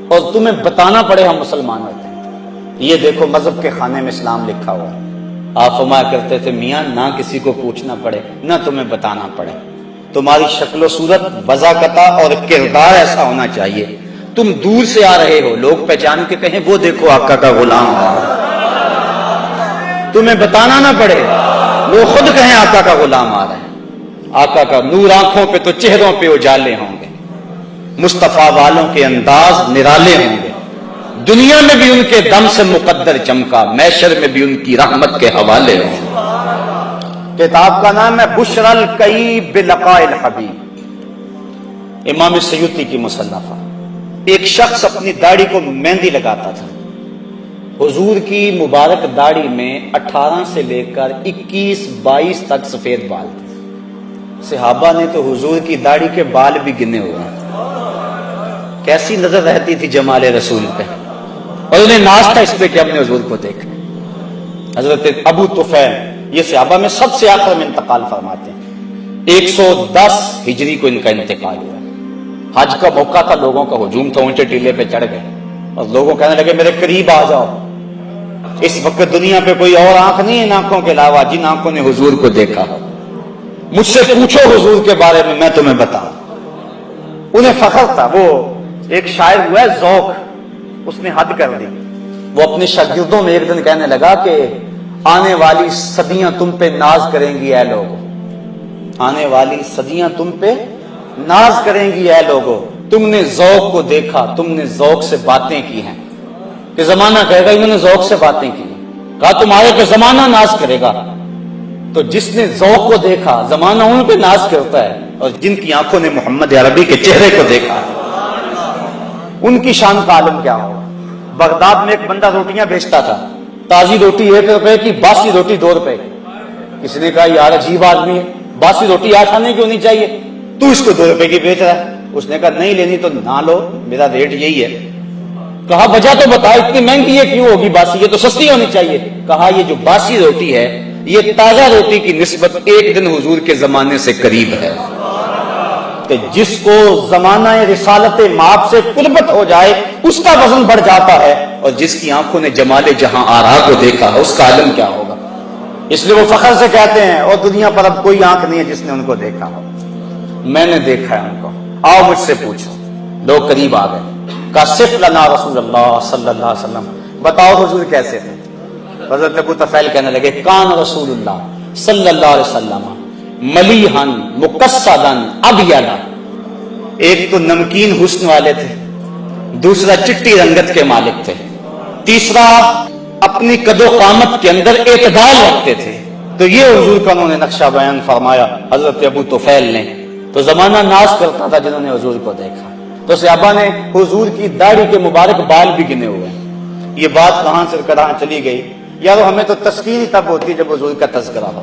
اور تمہیں بتانا پڑے ہم مسلمان ہوتے ہیں۔ یہ دیکھو مذہب کے خانے میں اسلام لکھا ہوا ہے۔ آپ فرمایا کرتے تھے میاں نہ کسی کو پوچھنا پڑے نہ تمہیں بتانا پڑے، تمہاری شکل و صورت، وضاقتہ اور کردار ایسا ہونا چاہیے تم دور سے آ رہے ہو لوگ پہچان کے کہیں وہ دیکھو آقا کا غلام آ رہا ہے، تمہیں بتانا نہ پڑے، وہ خود کہیں آقا کا غلام آ رہا ہے۔ آقا کا نور آنکھوں پہ تو چہروں پہ اجالے ہوں گے، مصطفیٰ والوں کے انداز نرالے ہوں گے، دنیا میں بھی ان کے دم سے مقدر چمکا، محشر میں بھی ان کی رحمت کے حوالے ہوں گے۔ کتاب کا نام ہے بشر الکئیب بلقاء الحبیب، امام سیوطی کی مصنفہ۔ ایک شخص اپنی داڑھی کو مہندی لگاتا تھا، حضور کی مبارک داڑھی میں 18 سے لے کر 21-22 تک سفید بال تھے۔ صحابہ نے تو حضور کی داڑھی کے بال بھی گنے ہوئے ہیں۔ کیسی نظر رہتی تھی جمال رسول پہ، اور انہیں ناز تھا اس پہ کہ ہم نے حضور کو دیکھا۔ حضرت ابو طفیل یہ صحابہ میں سب سے آخر میں انتقال فرماتے ہیں، 110 ہجری کو ان کا انتقال ہوا۔ حج کا موقع تھا، لوگوں کا ہجوم تھا، اونچے ٹیلے پہ چڑھ گئے اور لوگوں کہنے لگے میرے قریب آ جاؤ، اس وقت دنیا پہ کوئی اور آنکھ نہیں ہے ان آنکھوں کے علاوہ جن آنکھوں نے حضور کو دیکھا، مجھ سے پوچھو حضور کے بارے میں تمہیں بتاؤں۔ انہیں فخر تھا، وہ ایک شاعر ہوا ہے ذوق، اس نے حد کر دی۔ وہ اپنے شاگردوں میں ایک دن کہنے لگا کہ آنے والی صدیاں تم پہ ناز کریں گی اے لوگو، آنے والی صدیاں تم پہ ناز کریں گی اے لوگو، تم نے ذوق کو دیکھا، تم نے ذوق سے باتیں کی ہیں، کہ زمانہ کہے گا انہوں نے ذوق سے باتیں کی، کہا تمہارے پہ زمانہ ناز کرے گا، تو جس نے ذوق کو دیکھا زمانہ ان پہ ناز کرتا ہے، اور جن کی آنکھوں نے محمد عربی کے چہرے کو دیکھا ان کی شان کا عالم کیا ہوگا۔ بغداد میں ایک بندہ روٹیاں بیچتا تھا، تازی روٹی 1 روپے کی، باسی روٹی 2 روپے کی۔ کسی نے کہا یار عجیب آدمی ہے، باسی روٹی 8 آنے کی ہونی چاہیے، تو اس کو 2 روپے کی بیچ رہا ہے۔ اس نے کہا نہیں لینی تو نہ لو، میرا ریٹ یہی ہے۔ کہا وجہ تو بتا، اتنی مہنگی یہ کیوں ہوگی باسی، یہ تو سستی ہونی چاہیے۔ کہا یہ جو باسی روٹی ہے یہ تازہ روٹی کی نسبت 1 دن حضور کے زمانے سے قریب ہے، کہ جس کو زمانہ رسالت مآب سے قربت ہو جائے اس کا وزن بڑھ جاتا ہے، اور جس کی آنکھوں نے جمال جہاں آرا کو دیکھا اس کا عالم کیا ہوگا۔ اس لیے وہ فخر سے کہتے ہیں اور دنیا پر اب کوئی آنکھ نہیں ہے جس نے ان کو دیکھا ہو، میں نے دیکھا ہے ان کو، آؤ مجھ سے پوچھو۔ لوگ قریب آ گئے، کہا صف لنا رسول اللہ صلی اللہ علیہ وسلم، بتاؤ حضور کیسے تھے۔ حضرت ابو طفیل کہنے لگے کان رسول اللہ صلی اللہ علیہ وسلم ملیحن مقصدن ابیض، ایک تو نمکین حسن والے تھے، دوسرا چٹی رنگت کے مالک تھے، تیسرا اپنی قد و قامت کے اندر اعتدال رکھتے تھے۔ تو یہ حضور کا انہوں نے نقشہ بیان فرمایا حضرت ابو طفیل نے۔ تو زمانہ ناز کرتا تھا جنہوں نے حضور کو دیکھا۔ تو صحابہ نے حضور کی داڑھی کے مبارک بال بھی گنے ہوئے ہیں۔ یہ بات کہاں سے کہاں چلی گئی یارو، ہمیں تو تسکین ہی تب ہوتی جب حضور کا تذکرہ ہو۔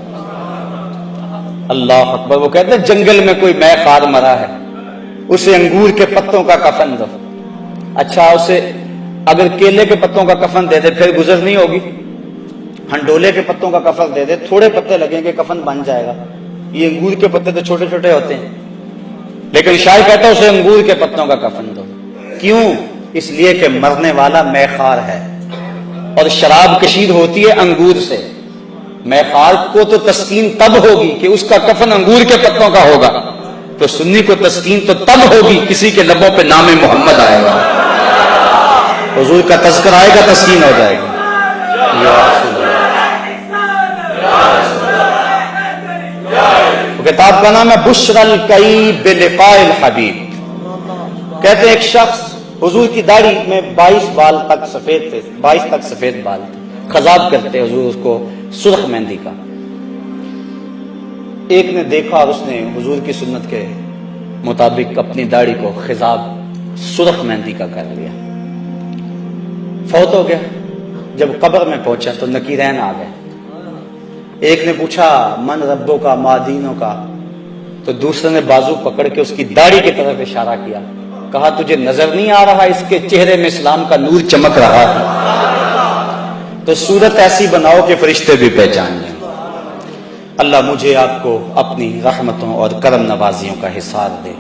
اللہ اکبر۔ وہ کہتے ہیں جنگل میں کوئی مے خار مرا ہے، اسے انگور کے پتوں کا کفن دو۔ اچھا اسے اگر کیلے کے پتوں کا کفن دے دے پھر گزر نہیں ہوگی، ہنڈولے کے پتوں کا کفن دے دے تھوڑے پتے لگیں گے کفن بن جائے گا۔ یہ انگور کے پتے تو چھوٹے چھوٹے ہوتے ہیں، لیکن شاعر کہتا ہے اسے انگور کے پتوں کا کفن دو۔ کیوں؟ اس لیے کہ مرنے والا مے خار ہے، اور شراب کشید ہوتی ہے انگور سے۔ مے خار کو تو تسکین تب ہوگی کہ اس کا کفن انگور کے پتوں کا ہوگا، تو سنی کو تسکین تو تب ہوگی کسی کے لبوں پہ نام محمد آئے گا، حضور کا تذکر آئے گا، تسکین ہو جائے گی۔ یا رسول اللہ۔ کتاب کا نام ہے بشر الکئی بلقاء الحبیب۔ کہتے ہیں ایک شخص حضور کی داڑھی میں 22 بال تک سفید تھے، 22 تک سفید بال تھے، خضاب کرتے حضور اس کو سرخ مہندی کا۔ ایک نے دیکھا اور اس نے حضور کی سنت کے مطابق اپنی داڑھی کو خضاب سرخ مہندی کا کر لیا، فوت ہو گیا۔ جب قبر میں پہنچا تو نکیرین آ گئے۔ ایک نے پوچھا من ربوں کا مادینوں کا، تو دوسرے نے بازو پکڑ کے اس کی داڑھی کی طرف اشارہ کیا، کہا تجھے نظر نہیں آ رہا اس کے چہرے میں اسلام کا نور چمک رہا ہے؟ تو صورت ایسی بناؤ کہ فرشتے بھی پہچان جائیں۔ اللہ مجھے آپ کو اپنی رحمتوں اور کرم نوازیوں کا حصار دے۔